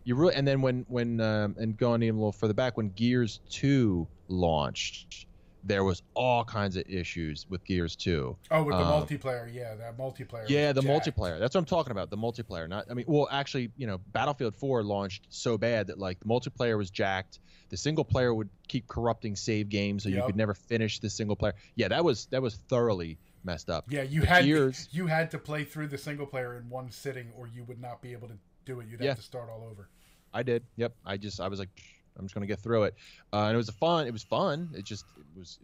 you really, and then when and going even a little further back, when Gears 2 launched, there was all kinds of issues with Gears 2. Oh, with the multiplayer, yeah, that multiplayer. Yeah, the jacked. multiplayer. That's what I'm talking about. The multiplayer. Not, I mean, well, actually, Battlefield 4 launched so bad that like the multiplayer was jacked. The single player would keep corrupting save games, so you could never finish the single player. Yeah, that was thoroughly messed up. Yeah, you had to play through the single player in one sitting, or you would not be able to do it. You'd have to start all over. I did. Yep. I was like, I'm just gonna get through it, and it was fun. It was fun. It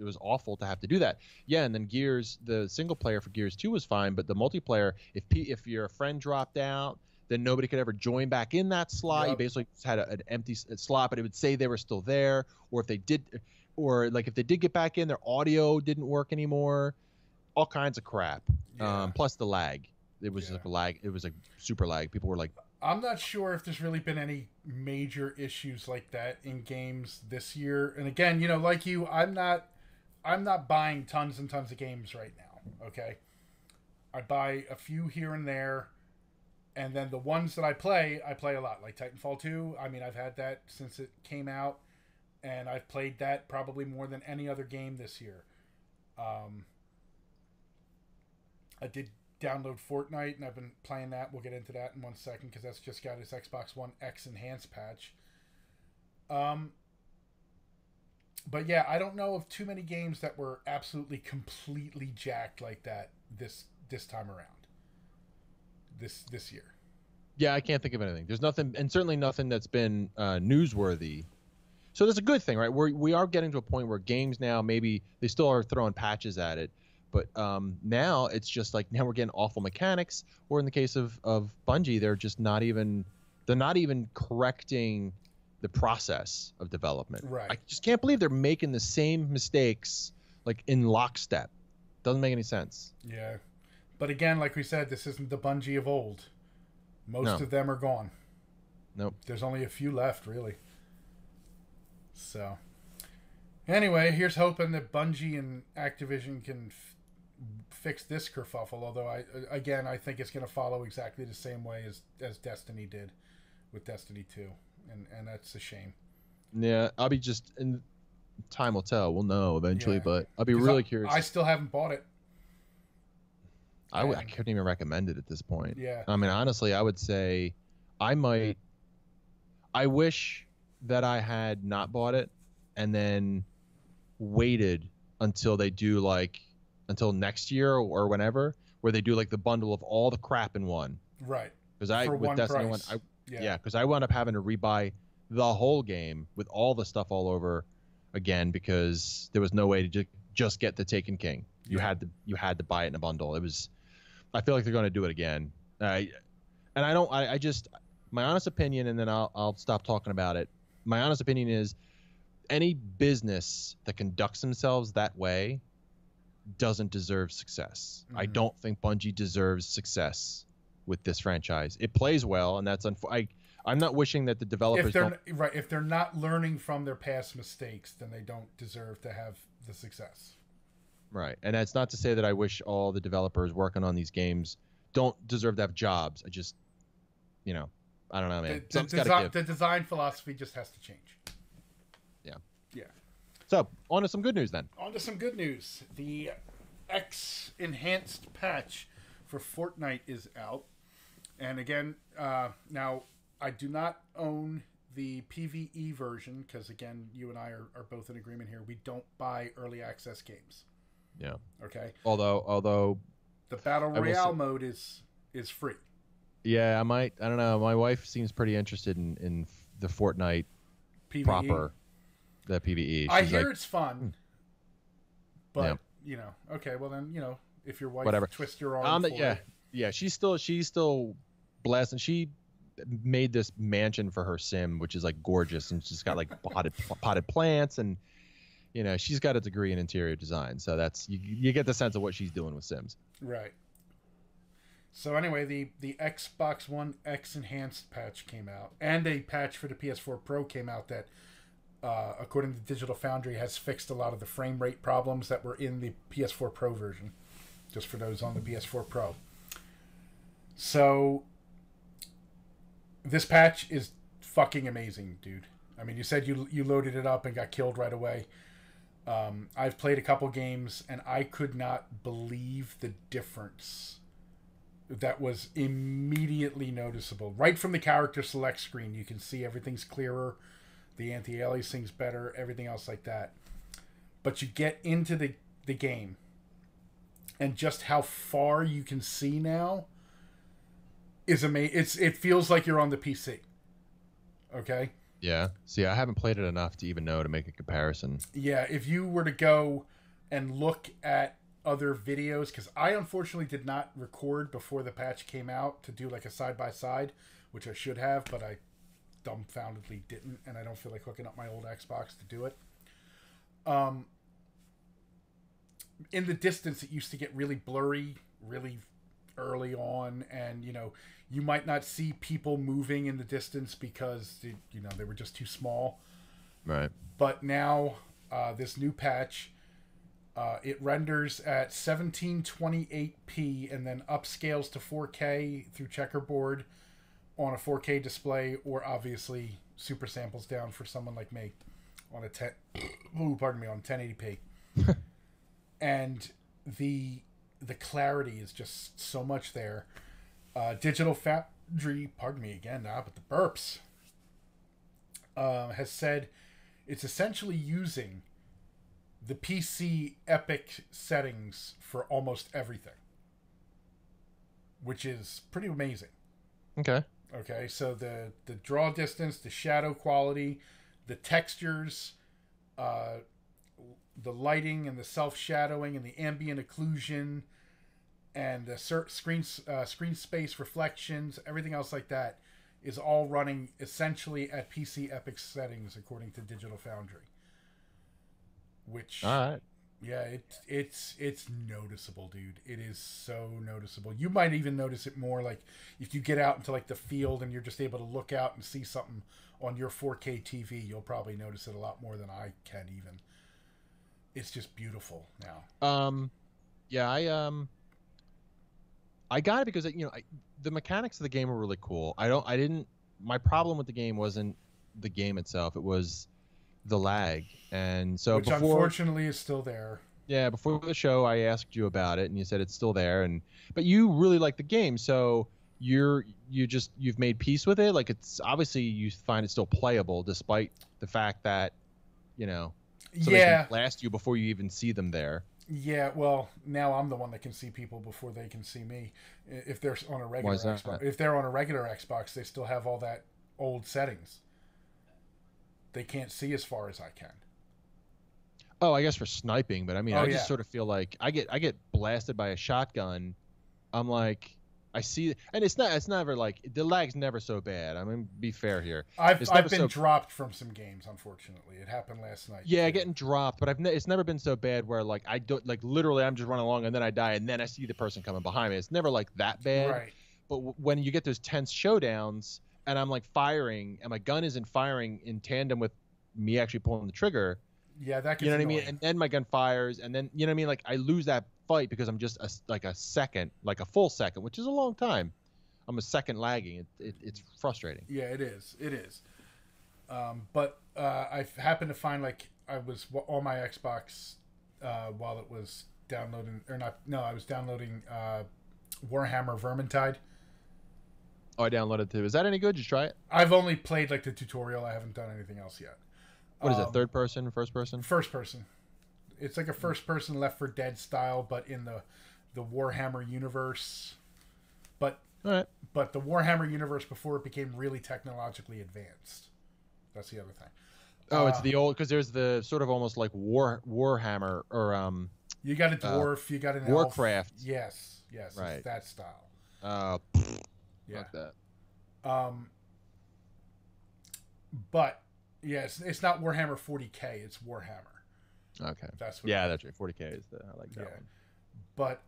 was awful to have to do that. Yeah, and then Gears, the single player for Gears 2 was fine, but the multiplayer, if your friend dropped out, then nobody could ever join back in that slot. Yep. You basically just had an empty slot, but it would say they were still there, or if they did get back in, their audio didn't work anymore. All kinds of crap. Yeah. Plus the lag. It was like a lag. It was like super lag. People were like, I'm not sure if there's really been any major issues like that in games this year. And again, like you, I'm not buying tons and tons of games right now. Okay, I buy a few here and there, and then the ones that I play a lot. Like Titanfall 2. I mean, I've had that since it came out, and I've played that probably more than any other game this year. I did download Fortnite, and I've been playing that. We'll get into that in 1 second, because that's just got its Xbox One X enhanced patch. But yeah, I don't know of too many games that were absolutely completely jacked like that this time around. This year. Yeah, I can't think of anything. There's nothing, and certainly nothing that's been newsworthy. So that's a good thing, right? We are getting to a point where games now, maybe they still are throwing patches at it, but now it's just like, now we're getting awful mechanics, or in the case of Bungie, they're not even correcting the process of development. Right. I just can't believe they're making the same mistakes like in lockstep. Doesn't make any sense. Yeah. But again, like we said, this isn't the Bungie of old. Most of them are gone. Nope. There's only a few left, really. So, anyway, here's hoping that Bungie and Activision can fix this kerfuffle. Although I think it's going to follow exactly the same way as Destiny did with Destiny 2, and that's a shame. Yeah, I'll be and time will tell. We'll know eventually, but I'll be really curious. I still haven't bought it. I couldn't even recommend it at this point. Yeah. I mean, honestly, I would say I wish that I had not bought it and then waited until they do until next year or whenever, where they do like the bundle of all the crap in one. Right. Because with Destiny 1, because I wound up having to rebuy the whole game with all the stuff all over again, because there was no way to just get the Taken King. You had to buy it in a bundle. I feel like they're going to do it again. My honest opinion, and then I'll stop talking about it. My honest opinion is any business that conducts themselves that way doesn't deserve success. Mm-hmm. I don't think Bungie deserves success with this franchise. It plays well, and that's I'm not wishing that the developers if they're not learning from their past mistakes, then they don't deserve to have the success. Right. And that's not to say that I wish all the developers working on these games don't deserve to have jobs. I just, I don't know, man. The design philosophy just has to change. Yeah. Yeah. So, on to some good news then. On to some good news. The X enhanced patch for Fortnite is out. And again, now, I do not own the PvE version because, again, you and I are both in agreement here. We don't buy early access games. Yeah. Okay. Although the battle royale mode is free. Yeah, I don't know. My wife seems pretty interested in the Fortnite PvE. proper, the PvE. I hear it's fun, but okay. Well then, if your wife twists your arm, yeah. She's still blessed, and she made this mansion for her sim, which is like gorgeous, and she's got like potted plants and. She's got a degree in interior design, so that's you get the sense of what she's doing with Sims. Right. So anyway, the Xbox One X enhanced patch came out, and a patch for the PS4 Pro came out that, according to Digital Foundry, has fixed a lot of the frame rate problems that were in the PS4 Pro version, just for those on the PS4 Pro. So this patch is fucking amazing, dude. I mean, you said you loaded it up and got killed right away. I've played a couple games, and I could not believe the difference that was immediately noticeable. Right from the character select screen, you can see everything's clearer, the anti-aliasing's better, everything else like that. But you get into the game, and just how far you can see now is amazing. It feels like you're on the PC. Okay? Yeah. See, I haven't played it enough to even know to make a comparison. Yeah, if you were to go and look at other videos, because I unfortunately did not record before the patch came out to do like a side-by-side, which I should have, but I dumbfoundedly didn't, and I don't feel like hooking up my old Xbox to do it. In the distance, it used to get really blurry, really early on, and you might not see people moving in the distance because they were just too small. Right. But now this new patch, it renders at 1728p and then upscales to 4K through checkerboard on a 4K display, or obviously super samples down for someone like me on a 1080p. And the clarity is just so much there. Digital Foundry, pardon me again now, but the burps, has said it's essentially using the PC Epic settings for almost everything, which is pretty amazing. Okay. Okay, so the draw distance, the shadow quality, the textures, the lighting and the self-shadowing and the ambient occlusion and the screen space reflections, everything else like that is all running essentially at PC Epic settings according to Digital Foundry. Which, all right. Yeah, it's noticeable, dude. It is so noticeable. You might even notice it more like if you get out into like the field and you're just able to look out and see something on your 4K TV, you'll probably notice it a lot more than I can even. It's just beautiful now. Yeah, I got it because the mechanics of the game were really cool. My problem with the game wasn't the game itself; it was the lag. And so, which unfortunately is still there. Yeah, before the show, I asked you about it, and you said it's still there. But you really like the game, so you've made peace with it. Like, it's obviously you find it still playable, despite the fact that so they can blast you before you even see them there. Yeah, well, now I'm the one that can see people before they can see me. If they're on a regular Xbox, if they're on a regular Xbox, they still have all that old settings. They can't see as far as I can. Oh, I guess for sniping, but I mean, just sort of feel like I get blasted by a shotgun. I'm like, I see, and it's never like the lag's never so bad. I mean, be fair here. I've been dropped from some games, unfortunately. It happened last night. Yeah, getting dropped, but it's never been so bad where like I don't like literally I'm just running along and then I die and then I see the person coming behind me. It's never like that bad. Right. But when you get those tense showdowns and I'm like firing and my gun isn't firing in tandem with me actually pulling the trigger. Yeah, that gets you know what annoying. I mean? And then my gun fires, and then you know what I mean? Like I lose that fight because I'm just a second, like a full second, which is a long time. I'm a second lagging. It's frustrating. Yeah, it is. It is. But I happened to find like I was on my Xbox while it was downloading, or not? No, I was downloading Warhammer Vermintide. Oh, I downloaded too. Is that any good? Did you try it? I've only played like the tutorial. I haven't done anything else yet. What is it? Third person? First person? First person. It's like a first person Left 4 Dead style, but in the Warhammer universe. But all right. But the Warhammer universe before it became really technologically advanced. That's the other thing. Oh, it's the old, because there's the sort of almost like Warhammer or you got a dwarf, you got an Warcraft. Elf. Yes, right. It's that style. Yeah. Fuck that. But yeah, it's not Warhammer 40K. It's Warhammer. Okay. That's what that's right. 40K is I like that one. But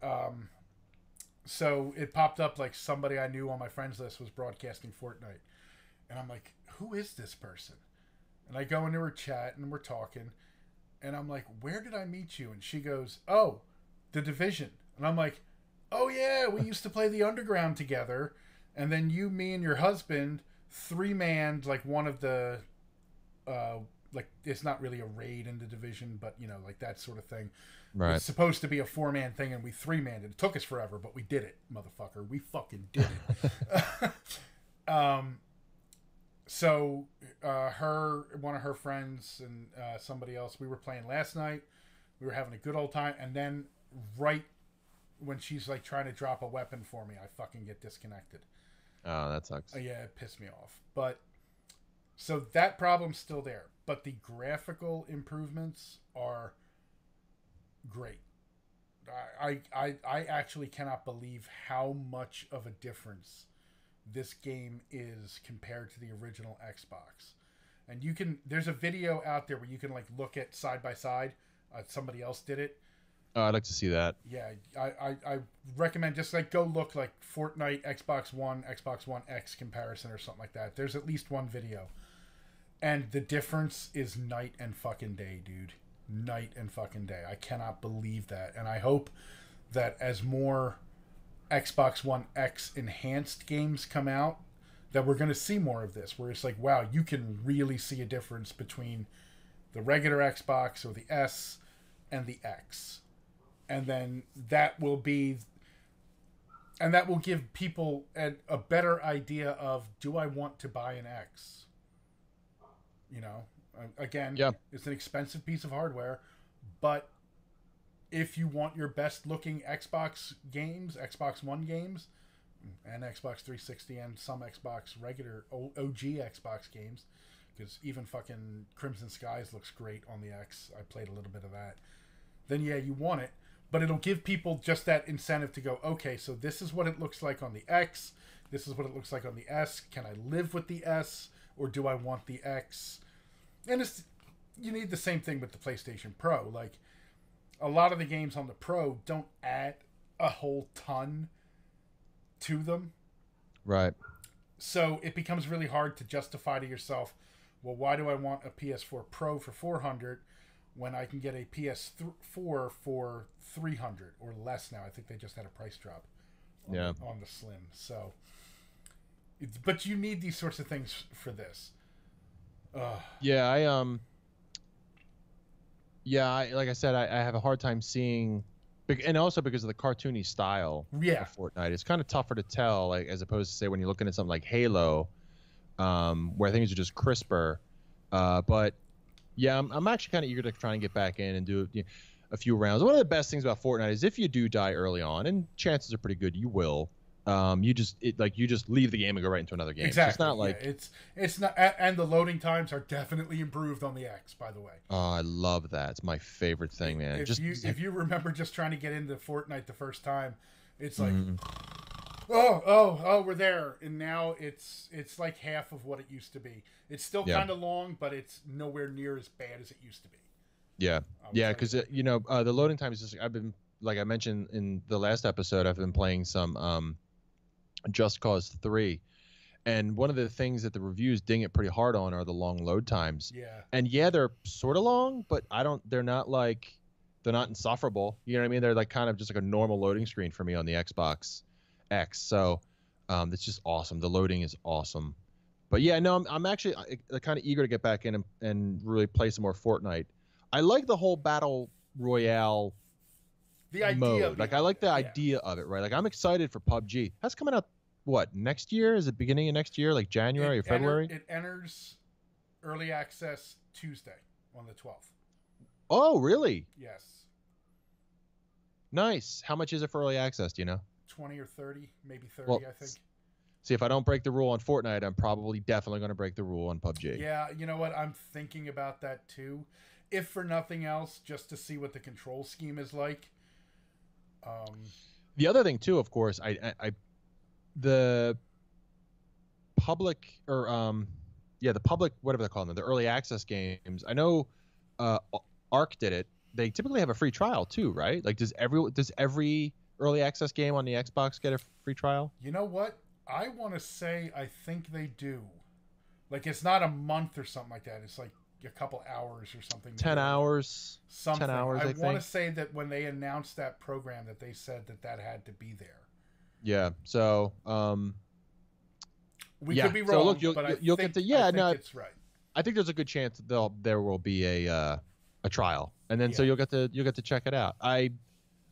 so it popped up like somebody I knew on my friends list was broadcasting Fortnite, and I'm like, who is this person? And I go into her chat and we're talking, and I'm like, where did I meet you? And she goes, oh, The Division. And I'm like, oh yeah, we used to play the Underground together, and then you, me, and your husband 3-manned like one of the like it's not really a raid in the division, but you know, like that sort of thing. Right. It's supposed to be a 4-man thing, and we 3-manned it. It took us forever, but we did it, motherfucker. We fucking did it. So one of her friends and somebody else, we were playing last night. We were having a good old time, and then right when she's like trying to drop a weapon for me, I fucking get disconnected. Oh, that sucks. Yeah, it pissed me off. But so that problem's still there, but the graphical improvements are great. I actually cannot believe how much of a difference this game is compared to the original Xbox. And there's a video out there where you can like look at side by side. Somebody else did it. Oh, I'd like to see that. Yeah, I recommend just like go look like Fortnite Xbox One X comparison or something like that. There's at least one video. And the difference is night and fucking day, dude. Night and fucking day. I cannot believe that. And I hope that as more Xbox One X enhanced games come out, that we're going to see more of this, where it's like, wow, you can really see a difference between the regular Xbox or the S and the X. And then that will give people a better idea of, do I want to buy an X? You know, again, yeah. It's an expensive piece of hardware, but if you want your best looking Xbox games, Xbox One games, and Xbox 360 and some Xbox regular OG Xbox games, because even fucking Crimson Skies looks great on the X. I played a little bit of that. Then yeah, you want it, but it'll give people just that incentive to go, okay, so this is what it looks like on the X. This is what it looks like on the S. Can I live with the S, or do I want the X? And you need the same thing with the PlayStation Pro. Like, a lot of the games on the Pro don't add a whole ton to them. Right. So it becomes really hard to justify to yourself, well, why do I want a PS4 Pro for $400 when I can get a PS4 for $300 or less now? I think they just had a price drop on the Slim. So, but you need these sorts of things for this. Yeah, like I said, I have a hard time seeing, and also because of the cartoony style of Fortnite, it's kind of tougher to tell, like as opposed to say when you're looking at something like Halo, where things are just crisper. But yeah, I'm actually kind of eager to try and get back in and do a few rounds. One of the best things about Fortnite is if you do die early on, and chances are pretty good you will. You just leave the game and go right into another game. Exactly. So it's not like it's not, and the loading times are definitely improved on the X, by the way. Oh, I love that. It's my favorite thing, man. If you remember just trying to get into Fortnite the first time, it's like, oh, we're there, and now it's like half of what it used to be. It's still kind of long, but it's nowhere near as bad as it used to be. Yeah, because the loading time is just. I've been, like I mentioned in the last episode, I've been playing some Just Cause 3, and one of the things that the reviews ding it pretty hard on are the long load times. Yeah. And yeah, they're sort of long, but they're not insufferable. You know what I mean? They're like kind of just like a normal loading screen for me on the Xbox X. So it's just awesome. The loading is awesome. But yeah, no, I'm actually kind of eager to get back in and really play some more Fortnite. I like the whole battle royale mode. Like, I like the idea of it, right? Like, I'm excited for PUBG. That's coming out, what, next year? Is it beginning of next year, like January or February? It enters early access Tuesday on the 12th. Oh, really? Yes. Nice. How much is it for early access, do you know? 20 or 30, maybe 30, well, I think. See, if I don't break the rule on Fortnite, I'm probably definitely going to break the rule on PUBG. Yeah, you know what? I'm thinking about that too. If for nothing else, just to see what the control scheme is like. The other thing too, of course, the public the public, whatever they're calling them, the early access games. I know Arc did it. They typically have a free trial too, right? Like, does every early access game on the Xbox get a free trial? You know what? I want to say I think they do. Like, it's not a month or something like that. It's like a couple hours or something. 10 hours. Something. 10 hours, I think. I want to say that when they announced that program that they said that had to be there. Yeah. So, we could be wrong, so look, but you'll get to, yeah, I think it's right. I think there's a good chance that there will be a trial, and then so Yeah. you'll get to check it out. I'm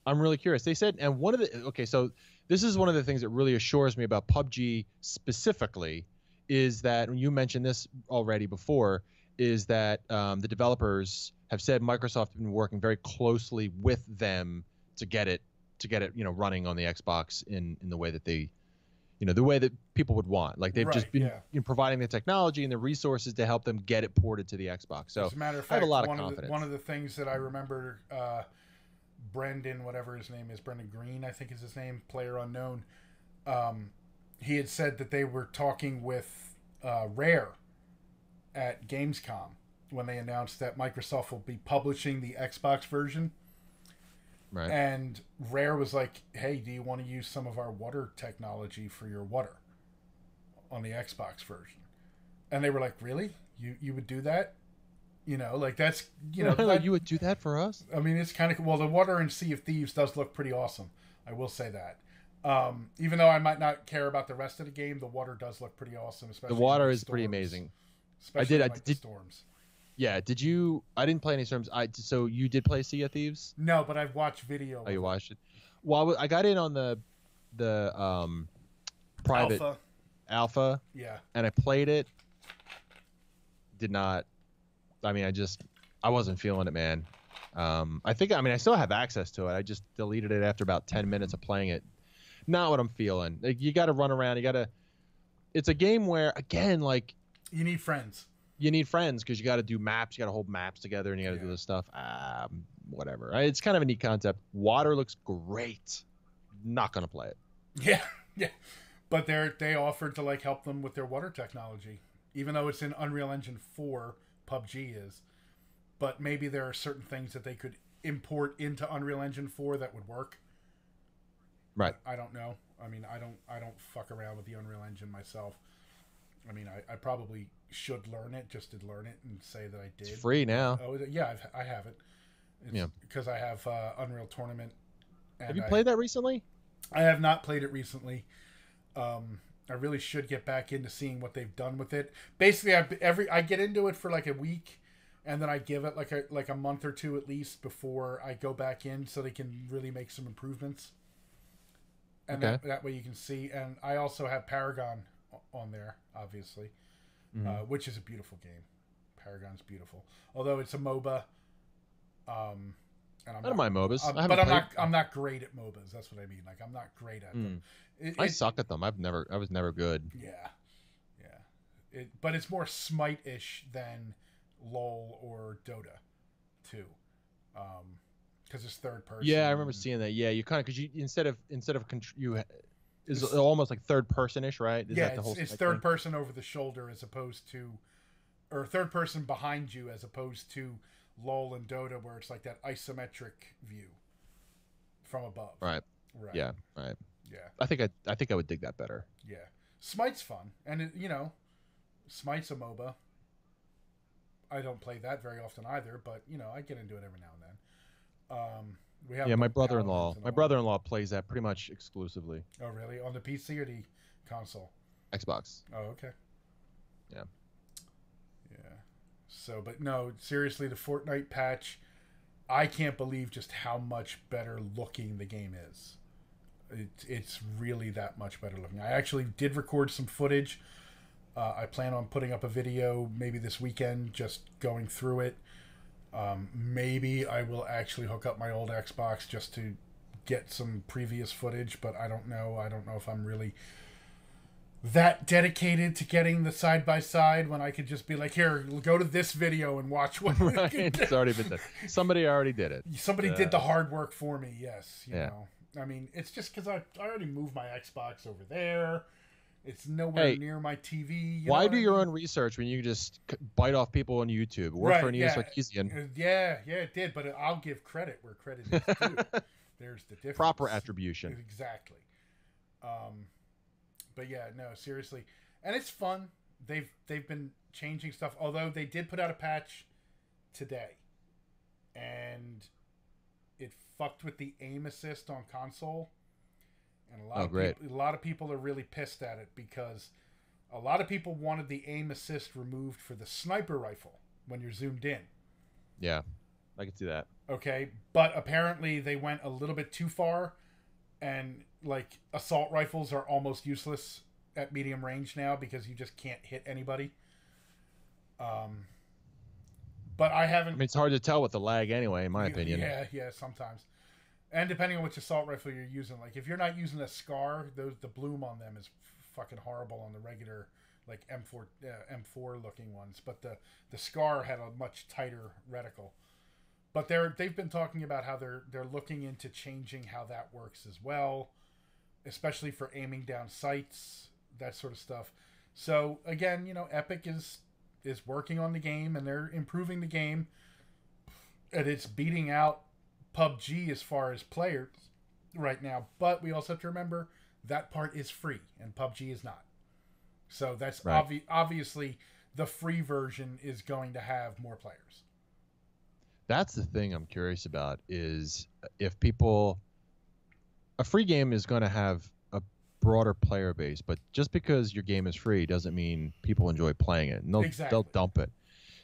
really curious. They said, and one of the okay, so this is one of the things that really assures me about PUBG specifically is that when you mentioned this already before, is that the developers have said Microsoft has been working very closely with them to get it running on the Xbox in the way that they the way that people would want. Like they've Right. just been Yeah. providing the technology and the resources to help them get it ported to the Xbox. So As a matter of I have a fact, lot of confidence. one of the things that I remember, Brendan, whatever his name is, Brendan Green, I think is his name, player unknown. He had said that they were talking with Rare at Gamescom when they announced that Microsoft will be publishing the Xbox version. Right. And Rare was like, "Hey, do you want to use some of our water technology for your water on the Xbox version?" And they were like, "Really? You would do that?" Like that's Like, you would do that for us? I mean, it's kind of well. The water in Sea of Thieves does look pretty awesome. I will say that. Even though I might not care about the rest of the game, the water does look pretty awesome. Especially The water in is storms. pretty amazing. Especially I in, did. storms. Yeah. Did you? I didn't play any storms. So you did play Sea of Thieves? No, but I've watched video. Oh, you watched it? Well, I got in on the private alpha, Yeah. and I played it. Did not. I mean, I wasn't feeling it, man. I still have access to it. I just deleted it after about 10 minutes of playing it. Not what I'm feeling. Like, you got to run around. It's a game where, again, like, you need friends. You need friends because you got to do maps. You got to hold maps together, and you got to do this stuff. Whatever. It's kind of a neat concept. Water looks great. Not gonna play it. Yeah, yeah. But they offered to like help them with their water technology, even though it's in Unreal Engine 4. PUBG is, but maybe there are certain things that they could import into Unreal Engine 4 that would work. Right. I don't know. I mean, I don't fuck around with the Unreal Engine myself. I mean, I probably should learn it just to learn it and say that I did. It's free now. Oh yeah, I have it. Yeah. Because I have Unreal Tournament. And have you played that recently? I have not played it recently. I really should get back into seeing what they've done with it. Basically, I get into it for like a week, and then I give it like a month or two at least before I go back in, so they can really make some improvements. And okay. that way you can see. And I also have Paragon on there, obviously, which is a beautiful game. Paragon's beautiful, although it's a MOBA. And I don't mind MOBAs, I'm not great at MOBAs. That's what I mean. Like I'm not great at them. I suck at them. I was never good. Yeah. But it's more Smite-ish than LOL or Dota, too. Because it's third person. Yeah, I remember seeing that. Yeah, you kind of because you instead of is almost like third person-ish, right? It's third person over the shoulder as opposed to, or third person behind you as opposed to LOL and Dota, where it's like that isometric view from above. Right. Yeah. Right. Yeah. I think I would dig that better. Yeah. Smite's fun, and Smite's a MOBA. I don't play that very often either, but I get into it every now and then. We have my brother-in-law plays that pretty much exclusively. Oh, really? On the PC or the console? Xbox. Oh, okay. Yeah. Yeah. So, but no, seriously, the Fortnite patch, I can't believe just how much better looking the game is. It's really that much better looking. I actually did record some footage. I plan on putting up a video maybe this weekend, just going through it. Maybe I will actually hook up my old Xbox just to get some previous footage, but I don't know. I don't know if I'm really that dedicated to getting the side by side when I could just be like, here, go to this video and watch what. Right. It's already been done. Somebody already did it. Somebody did the hard work for me. Yes. You know. I mean, it's just because I already moved my Xbox over there. It's nowhere near my TV. Why do your own research when you just bite off people on YouTube? Work for Anita Sarkeesian. Yeah, it did, but I'll give credit where credit is due. There's the difference. Proper attribution. Exactly. But yeah, no, seriously, and it's fun. They've been changing stuff. Although they did put out a patch today, and it fucked with the aim assist on console. And a lot of people are really pissed at it because A lot of people wanted the aim assist removed for the sniper rifle when you're zoomed in. Yeah, I can see that. Okay, but apparently they went a little bit too far, and like assault rifles are almost useless at medium range now because you just can't hit anybody. But I haven't. I mean, it's hard to tell with the lag anyway, in my opinion. Yeah, sometimes. And depending on which assault rifle you're using, like if you're not using a SCAR, the bloom on them is fucking horrible on the regular like M4 looking ones. But the SCAR had a much tighter reticle. But they've been talking about how they're looking into changing how that works as well, especially for aiming down sights, that sort of stuff. So again, Epic is working on the game and they're improving the game, and it's beating out PUBG as far as players right now. But we also have to remember that part is free and PUBG is not. So that's right. Obviously the free version is going to have more players. That's the thing I'm curious about, is if a free game is going to have a broader player base, but just because your game is free doesn't mean people enjoy playing it. And they'll dump it.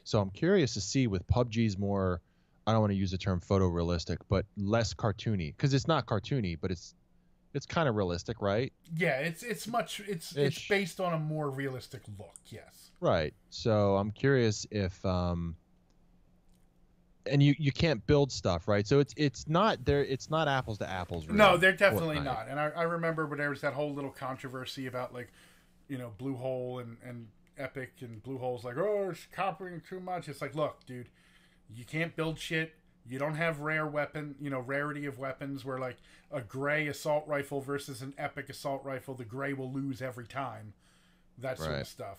So I'm curious to see with PUBG's more, I don't want to use the term photorealistic, but less cartoony, because it's not cartoony, but it's kind of realistic, right? Yeah, it's based on a more realistic look. Yes. Right. So I'm curious if and you can't build stuff, right? So it's not apples to apples. Really, no, they're definitely not. And I remember when there was that whole little controversy about like, Bluehole and Epic, and Bluehole's like, oh, it's copying too much. It's like, look, dude, you can't build shit. You don't have rarity of weapons where like a gray assault rifle versus an Epic assault rifle, the gray will lose every time. That sort of stuff.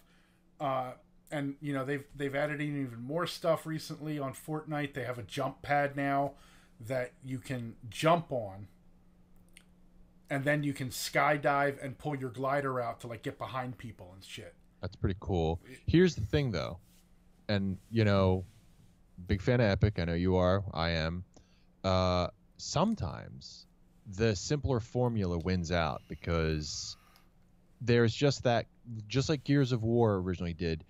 And they've added in even more stuff recently on Fortnite. They have a jump pad now that you can jump on, and then you can skydive and pull your glider out to like get behind people and shit. That's pretty cool. Here's the thing though, and big fan of Epic. I know you are. I am. Sometimes the simpler formula wins out because there's just like Gears of War originally did.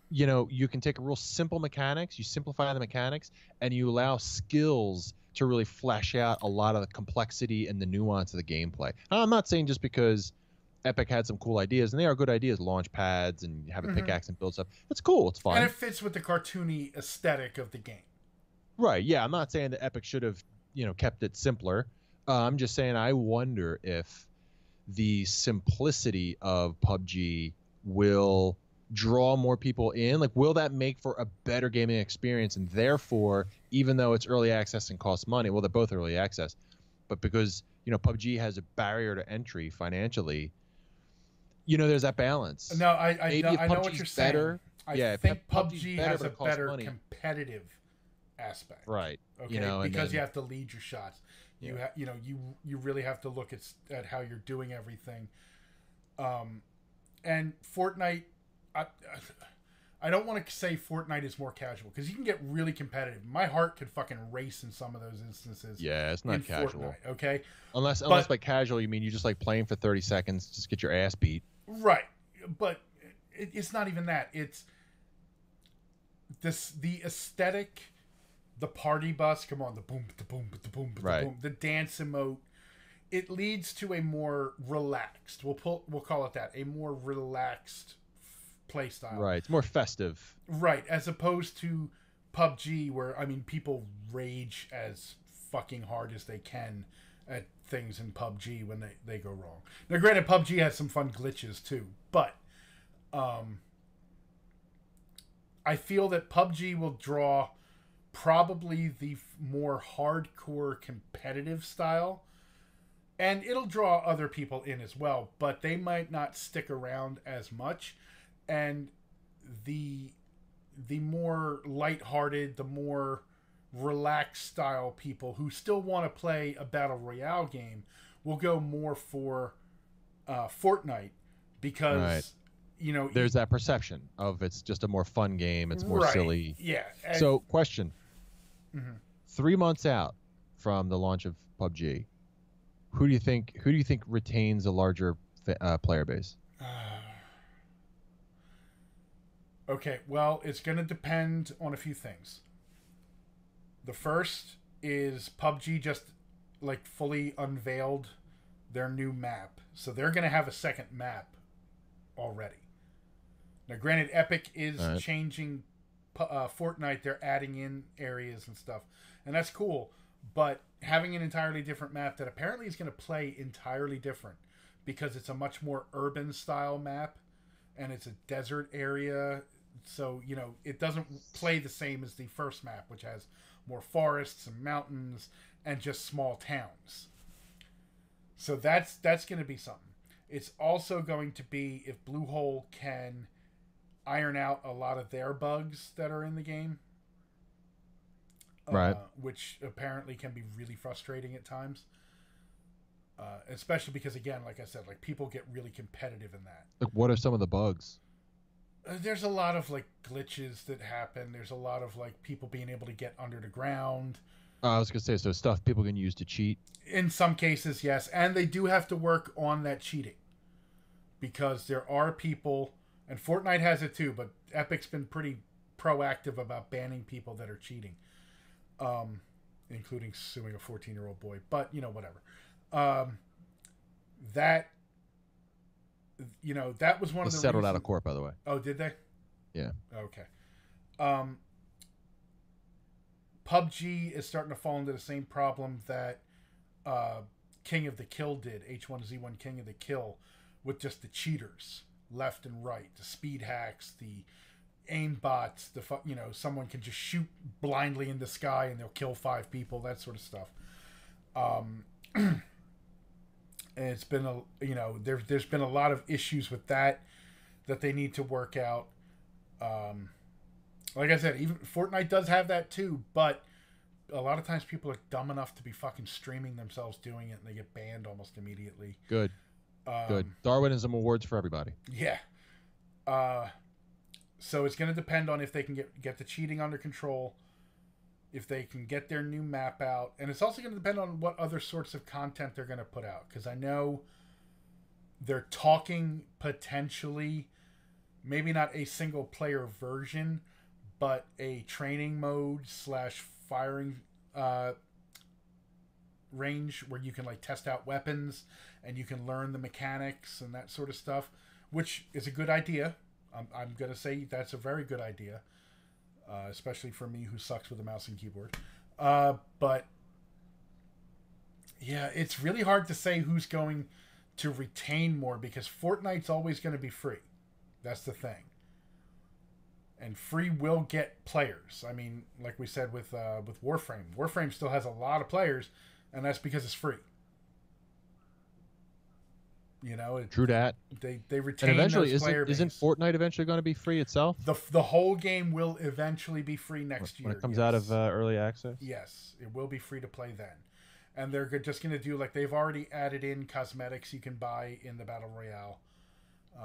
You can take a real simple mechanics, you simplify the mechanics, and you allow skills to really flesh out a lot of the complexity and the nuance of the gameplay. Now, I'm not saying just because Epic had some cool ideas, and they are good ideas, launch pads and have a pickaxe and build stuff. It's cool. It's fun. And it fits with the cartoony aesthetic of the game. Right. Yeah. I'm not saying that Epic should have, kept it simpler. I'm just saying I wonder if the simplicity of PUBG will draw more people in. Like, will that make for a better gaming experience? And therefore, even though it's early access and costs money, well, they're both early access, but because, PUBG has a barrier to entry financially, there's that balance. No, I know what you're saying. I think PUBG has a better competitive aspect. Right. Okay. Because you have to lead your shots. Yeah. You really have to look at how you're doing everything. And Fortnite, I don't want to say Fortnite is more casual because you can get really competitive. My heart could fucking race in some of those instances. Yeah, it's not casual. Fortnite, okay? Unless by casual you mean you just like playing for 30 seconds, just get your ass beat. Right. But it's not even that. It's the aesthetic, the party bus, come on, the boom, the boom, the boom, the boom, the dance emote. It leads to a more relaxed, we'll call it that, a more relaxed play style. Right. It's more festive. Right. As opposed to PUBG, where, people rage as fucking hard as they can at things in PUBG when they go wrong. Now, granted, PUBG has some fun glitches too, but I feel that PUBG will draw probably the more hardcore competitive style, and it'll draw other people in as well, but they might not stick around as much. And the more lighthearted, the more relaxed style people who still want to play a battle royale game will go more for Fortnite because there's that perception of it's just a more fun game, it's more silly. Yeah. So, question: 3 months out from the launch of PUBG, who do you think retains a larger player base? Okay, well, it's going to depend on a few things. The first is PUBG just like fully unveiled their new map. So they're going to have a second map already. Now, granted, Epic is All changing Fortnite. They're adding in areas and stuff, and that's cool. But having an entirely different map that apparently is going to play entirely different because it's a much more urban style map and it's a desert area. So, you know, it doesn't play the same as the first map, which has more forests and mountains and just small towns. So that's going to be something. It's also going to be if Bluehole can iron out a lot of their bugs that are in the game, right. which apparently can be really frustrating at times. Especially because, again, like I said, like people get really competitive in that. Like, what are some of the bugs? There's a lot of like glitches that happen. There's a lot of like people being able to get under the ground. I was gonna say, so stuff people can use to cheat. In some cases, yes, and they do have to work on that cheating because there are people, and Fortnite has it too. But Epic's been pretty proactive about banning people that are cheating, including suing a 14-year-old boy. But you know, whatever. That you know, that was one of the Settled reasons... out of court, by the way. Oh, did they? Yeah. Okay. PUBG is starting to fall into the same problem that King of the Kill did, H1Z1 King of the Kill, with just the cheaters left and right, the speed hacks, the aim bots, you know, someone can just shoot blindly in the sky and they'll kill 5 people, that sort of stuff. And it's been you know, there's been a lot of issues with that they need to work out. Like I said, even Fortnite does have that too, but a lot of times people are dumb enough to be fucking streaming themselves doing it and they get banned almost immediately. Good. Good. Darwinism awards for everybody. Yeah. So it's going to depend on if they can get the cheating under control, if they can get their new map out, and it's also going to depend on what other sorts of content they're going to put out, because I know they're talking potentially, maybe not a single player version, but a training mode / firing range where you can like test out weapons and you can learn the mechanics and that sort of stuff, which is a good idea. I'm going to say that's a very good idea, especially for me who sucks with a mouse and keyboard. But yeah, it's really hard to say who's going to retain more because Fortnite's always going to be free. That's the thing. And free will get players. I mean, like we said with Warframe. Warframe still has a lot of players, and that's because it's free. You know, True that. They retain and eventually, those player base. Isn't Fortnite eventually going to be free itself? The whole game will eventually be free next year. When it comes out of early access? Yes, it will be free to play then. And they're just going to do, like, they've already added in cosmetics you can buy in the Battle Royale.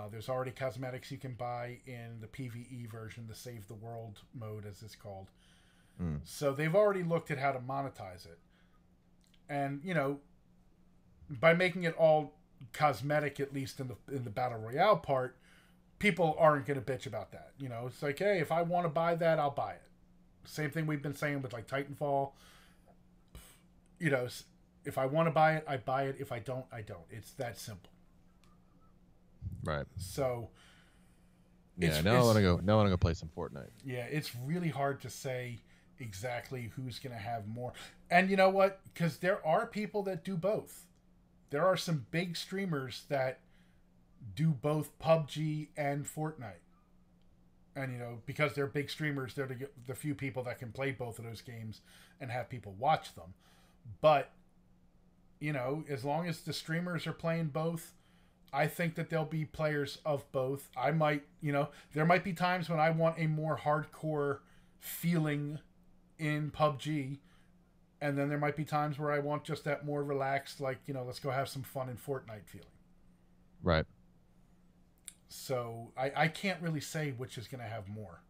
There's already cosmetics you can buy in the PvE version, the Save the World mode, as it's called. So they've already looked at how to monetize it. And, you know, by making it all cosmetic, at least in the Battle Royale part, people aren't going to bitch about that. You know, it's like, hey, if I want to buy that, I'll buy it. Same thing we've been saying with, like, Titanfall. You know, if I want to buy it, I buy it. If I don't, I don't. It's that simple. Right. So yeah, now I want to go. Now I want to go play some Fortnite. Yeah, it's really hard to say exactly who's going to have more. And you know what? Because there are people that do both. There are some big streamers that do both PUBG and Fortnite. And you know, because they're big streamers, they're the few people that can play both of those games and have people watch them. But you know, as long as the streamers are playing both, I think that there'll be players of both. I might, you know, there might be times when I want a more hardcore feeling in PUBG, and then there might be times where I want just that more relaxed, like, you know, let's go have some fun in Fortnite feeling. Right. So I can't really say which is going to have more.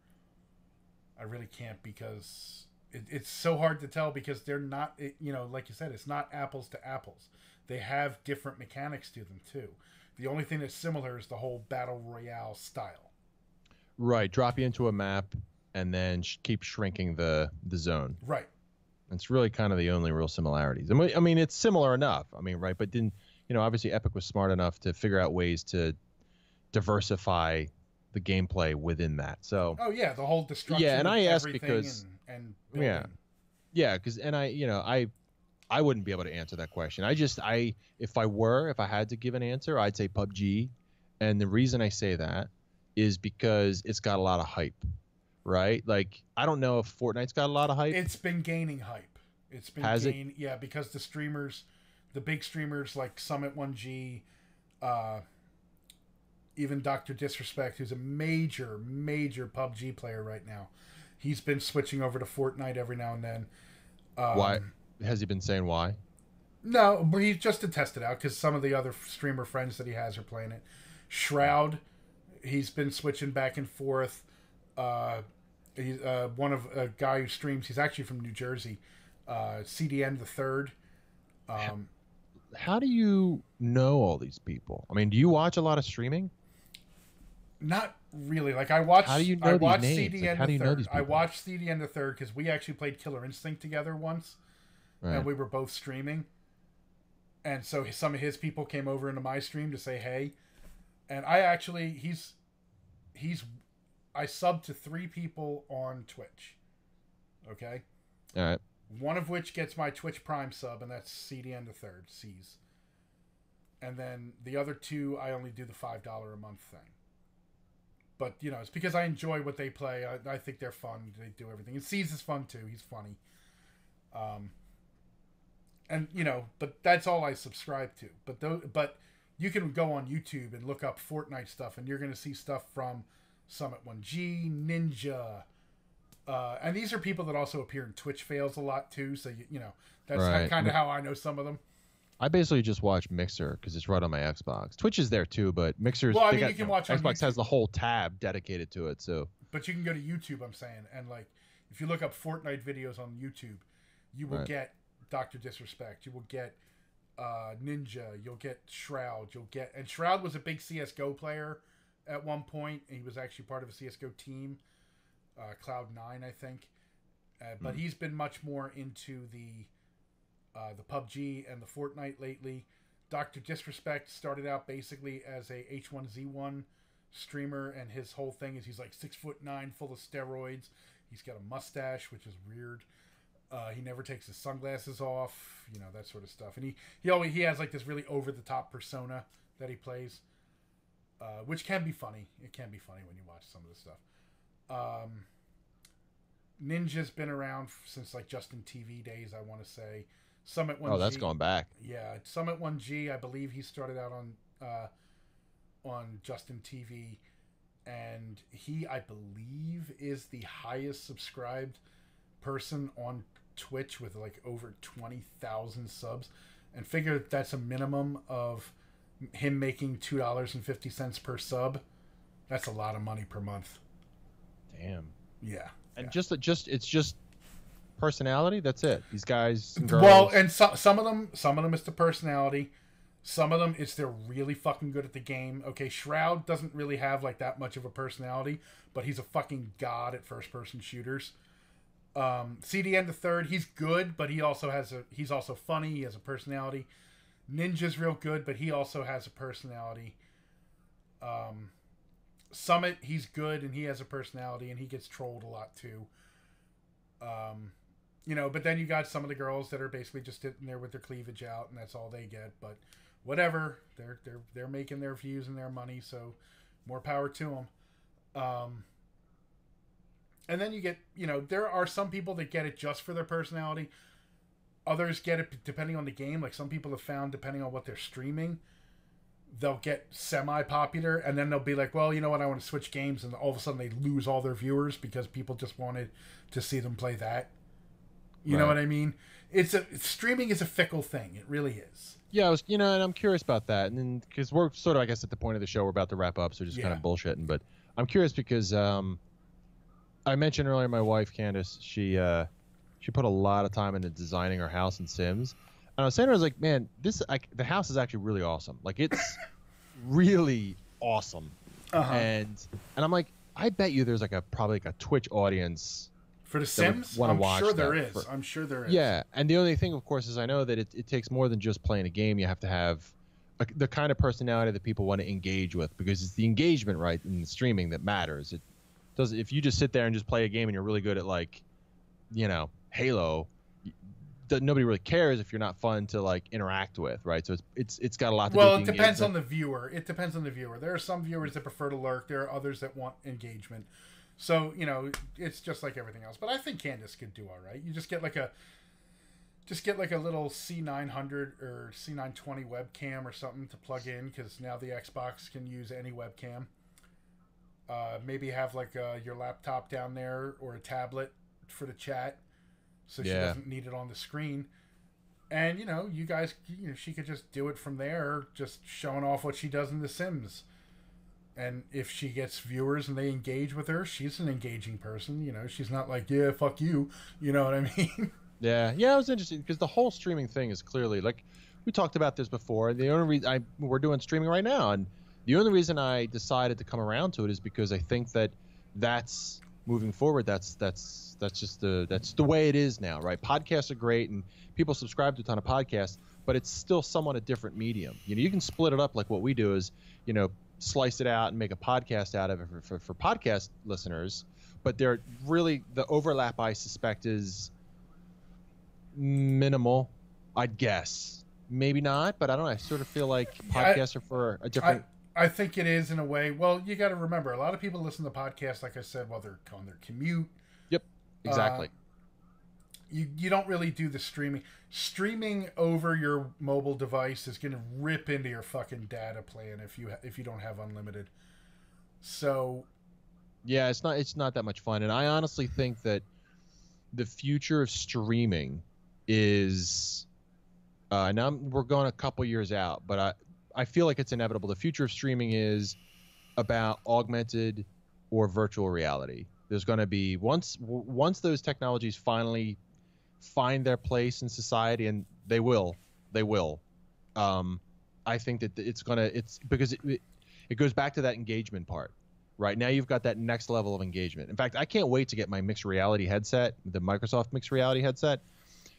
I really can't, because it's so hard to tell, because they're not, you know, like you said, it's not apples to apples. They have different mechanics to them too. The only thing that's similar is the whole Battle Royale style. Right, drop you into a map and then keep shrinking the zone. Right. It's really kind of the only real similarities. I mean, it's similar enough. I mean, right, but didn't obviously Epic was smart enough to figure out ways to diversify the gameplay within that. So. Oh yeah, the whole destruction. Yeah, and of I asked everything because. and building. Yeah, because I wouldn't be able to answer that question. If I had to give an answer, I'd say PUBG, and the reason I say that is because it's got a lot of hype. Right? Like, I don't know if Fortnite's got a lot of hype. It's been gaining hype. It's been yeah, because the streamers, the big streamers like Summit1G, even Dr. Disrespect, who's a major PUBG player right now, he's been switching over to Fortnite every now and then. Why? Has he been saying why? No, but he's just to test it out because some of the other streamer friends that he has are playing it. Shroud, he's been switching back and forth. He's one of a guy who streams. He's actually from New Jersey. CDN the Third. How do you know all these people? I mean, do you watch a lot of streaming? Not really. Like, I watch. How do you know these names? CDN like, how do you the know Third. these people? I watched CDN the Third because we actually played Killer Instinct together once, Right. and we were both streaming. And so some of his people came over into my stream to say hey, and I subbed to 3 people on Twitch. Okay? All right. One of which gets my Twitch Prime sub, and that's CDN the Third, C's. And then the other 2, I only do the $5 a month thing. But, it's because I enjoy what they play. I think they're fun. They do everything. And C's is fun, too. He's funny. And, but that's all I subscribe to. But you can go on YouTube and look up Fortnite stuff, and you're going to see stuff from Summit1G, Ninja, and these are people that also appear in Twitch fails a lot too. So that's right. kind of how I know some of them. I basically just watch Mixer because it's right on my Xbox. Twitch is there too, but Mixer's. Well, I mean, you can watch on Xbox YouTube. has the whole tab dedicated to it. So. But you can go to YouTube. I'm saying, and like, if you look up Fortnite videos on YouTube, you will get Dr. Disrespect. You will get Ninja. You'll get Shroud. And Shroud was a big CS:GO player at one point. And he was actually part of a CS:GO team, Cloud9, I think. But he's been much more into the PUBG and the Fortnite lately. Dr. Disrespect started out basically as a H1Z1 streamer, and his whole thing is he's like 6'9", full of steroids. He's got a mustache, which is weird. He never takes his sunglasses off, that sort of stuff. And he has like this really over the top persona that he plays, which can be funny. It can be funny when you watch some of the stuff. Ninja's been around since like Justin TV days, I want to say. Summit1G. Oh, that's going back. Yeah, Summit1G. I believe he started out on Justin TV, and he, I believe, is the highest subscribed person on Twitch with like over 20,000 subs. And figure that's a minimum of him making $2.50 per sub. That's a lot of money per month. Damn. Yeah. And it's just personality. That's it. These guys and girls. Well, and some of them it's the personality. Some of them it's they're really fucking good at the game. Okay, Shroud doesn't really have like that much of a personality, but he's a fucking god at first person shooters. CDN the Third, he's good, but he's also funny. He has a personality. Ninja's real good, but he also has a personality. Summit, he's good and he has a personality, and he gets trolled a lot too. But then you got some of the girls that are basically just sitting there with their cleavage out, and that's all they get. But whatever, they're making their views and their money, so more power to them. And then you get, there are some people that get it just for their personality. Others get it depending on the game. Like some people have found, depending on what they're streaming, they'll get semi-popular, and then they'll be like, well, you know what, I want to switch games, and all of a sudden they lose all their viewers because people just wanted to see them play that. You know what I mean? Streaming is a fickle thing. It really is. Yeah, and I'm curious about that, and then because we're sort of, I guess, at the point of the show, we're about to wrap up, so just kind of bullshitting. But I'm curious because I mentioned earlier my wife Candace, she put a lot of time into designing her house in Sims, and I was saying to her, I was like, man, the house is actually really awesome. Like it's really awesome, and I'm like, I bet you there's like probably like a Twitch audience For The that would Sims, want to I'm watch sure there that. is. I'm sure there is. Yeah, and the only thing, of course, is I know that it takes more than just playing a game. You have to have the kind of personality that people want to engage with, because it's the engagement, right, in the streaming that matters. It does. If you just sit there and just play a game and you're really good at, like, Halo, nobody really cares if you're not fun to, like, interact with, right? So it's got a lot to do Well, with it the depends engagement. on the viewer. It depends on the viewer. There are some viewers that prefer to lurk. There are others that want engagement. So, it's just like everything else. But I think Candace could do all right. You just get like a little C900 or C920 webcam or something to plug in, because now the Xbox can use any webcam. Maybe have like your laptop down there or a tablet for the chat, so she Yeah. doesn't need it on the screen. And you guys, she could just do it from there, just showing off what she does in The Sims. And if she gets viewers and they engage with her, she's an engaging person. She's not like, yeah, fuck you. You know what I mean? Yeah, it was interesting because the whole streaming thing is clearly, like, we talked about this before. The only reason we're doing streaming right now, and the only reason I decided to come around to it is because I think that that's moving forward. That's just that's the way it is now, right? Podcasts are great, and people subscribe to a ton of podcasts, but it's still somewhat a different medium. You can split it up like what we do is, slice it out and make a podcast out of it for podcast listeners. But they're really, the overlap, I suspect, is minimal, I'd guess. Maybe not, but I don't know. I sort of feel like podcasts are for a different. I think it is in a way. Well, you got to remember, a lot of people listen to podcasts, like I said, while they're on their commute. Yep, exactly. You don't really do the streaming. Streaming over your mobile device is going to rip into your fucking data plan if you don't have unlimited. So, yeah, it's not that much fun, and I honestly think that the future of streaming is now we're going a couple years out, but I feel like it's inevitable. The future of streaming is about augmented or virtual reality. There's going to be, once those technologies finally find their place in society, and they will. I think that it's because it goes back to that engagement part. Right now, you've got that next level of engagement. In fact, I can't wait to get my mixed reality headset, the Microsoft mixed reality headset,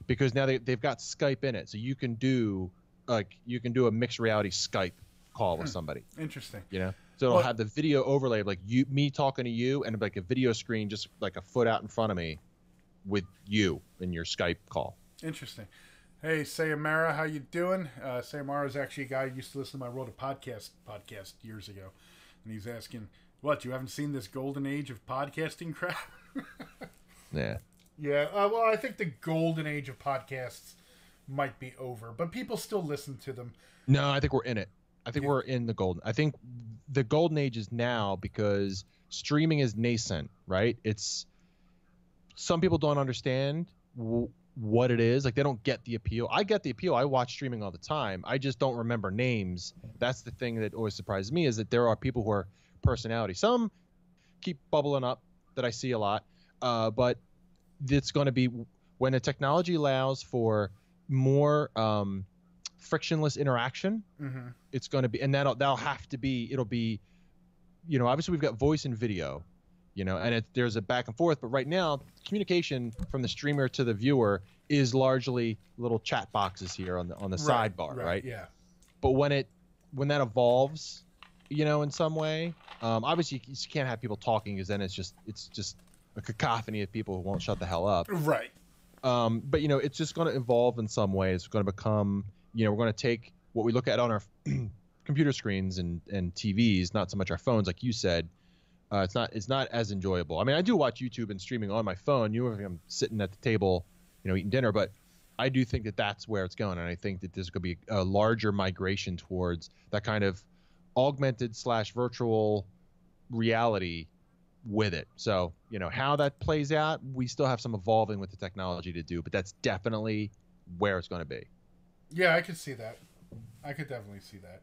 because now they've got Skype in it, so you can do a mixed reality Skype call with somebody. Interesting. So it'll have the video overlay of, like, me talking to you, and like a video screen just like a foot out in front of me with you in your Skype call. Interesting. Hey, Sayamara, how you doing? Sayamara is actually a guy who used to listen to my World of podcast years ago, and he's asking, what, you haven't seen this golden age of podcasting crap? Yeah. Yeah, well, I think the golden age of podcasts might be over, but people still listen to them. No, I think we're in it. I think we're in the golden. I think the golden age is now, because streaming is nascent, right? It's, some people don't understand what it is. Like, they don't get the appeal. I get the appeal. I watch streaming all the time. I just don't remember names. That's the thing that always surprises me, is that there are people who are personality. Some keep bubbling up that I see a lot, but it's going to be, when the technology allows for more frictionless interaction, it's going to be, and that'll have to be, it'll be, obviously we've got voice and video, and there's a back and forth, but right now communication from the streamer to the viewer is largely little chat boxes here on the sidebar, right? Yeah. But when that evolves, in some way, obviously you can't have people talking, because then it's just a cacophony of people who won't shut the hell up. Right. But it's just going to evolve in some way. It's going to become, we're going to take what we look at on our computer screens and TVs, not so much our phones, like you said. It's not as enjoyable. I mean, I do watch YouTube and streaming on my phone. If I'm sitting at the table, eating dinner, but I do think that that's where it's going, and I think that there's going to be a larger migration towards that kind of augmented / virtual reality with it. So, how that plays out, we still have some evolving with the technology to do, but that's definitely where it's going to be. Yeah, I could see that. I could definitely see that.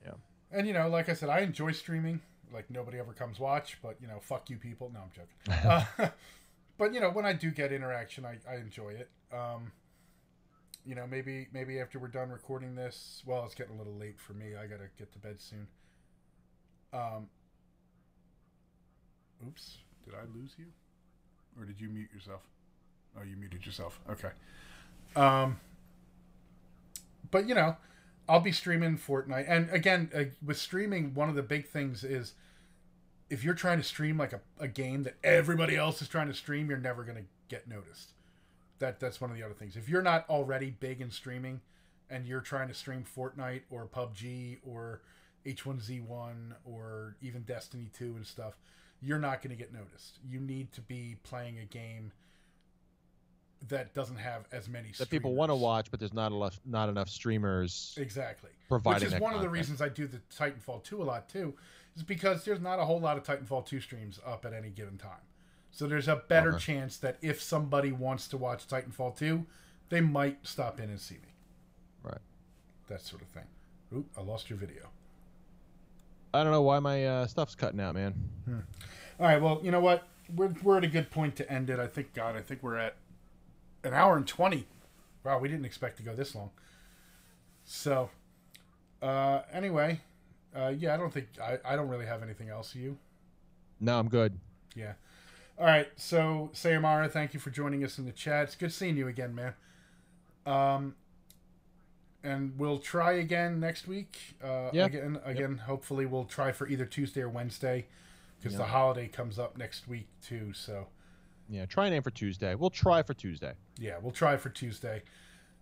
Yeah. And, like I said, I enjoy streaming. Like, nobody ever comes watch, but, fuck you people. No, I'm joking. But, when I do get interaction, I enjoy it. Maybe after we're done recording this, well, it's getting a little late for me. I got to get to bed soon. Oops. Did I lose you? Or did you mute yourself? Oh, you muted yourself. Okay. But, you know, I'll be streaming Fortnite. And again, with streaming, one of the big things is if you're trying to stream like a game that everybody else is trying to stream, you're never going to get noticed. That's one of the other things. If you're not already big in streaming and you're trying to stream Fortnite or PUBG or H1Z1 or even Destiny 2 and stuff, you're not going to get noticed. You need to be playing a game that doesn't have as many streamers. That people want to watch, but there's not enough streamers. Exactly. Providing Which is one content. of the reasons I do the Titanfall 2 a lot too, is because there's not a whole lot of Titanfall 2 streams up at any given time. So there's a better chance that if somebody wants to watch Titanfall 2, they might stop in and see me. Right. That sort of thing. Oop, I lost your video. I don't know why my stuff's cutting out, man. All right, well, you know what? We're at a good point to end it. I think we're at an hour and 20. Wow, we didn't expect to go this long. So, anyway, yeah, I don't really have anything else. You? No, I'm good. Yeah. All right, so Sayamara, thank you for joining us in the chat. It's good seeing you again, man. And we'll try again next week. Yeah. Again, hopefully we'll try for either Tuesday or Wednesday because the holiday comes up next week too. So, yeah, try and aim for Tuesday. We'll try for Tuesday. Yeah, we'll try for Tuesday.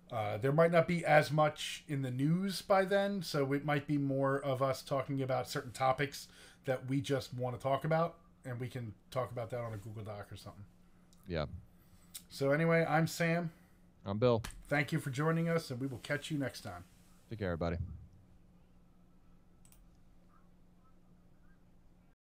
There might not be as much in the news by then, so it might be more of us talking about certain topics that we just want to talk about, and we can talk about that on a Google Doc or something. Yeah. So anyway, I'm Sam. I'm Bill. Thank you for joining us, and we will catch you next time. Take care, everybody.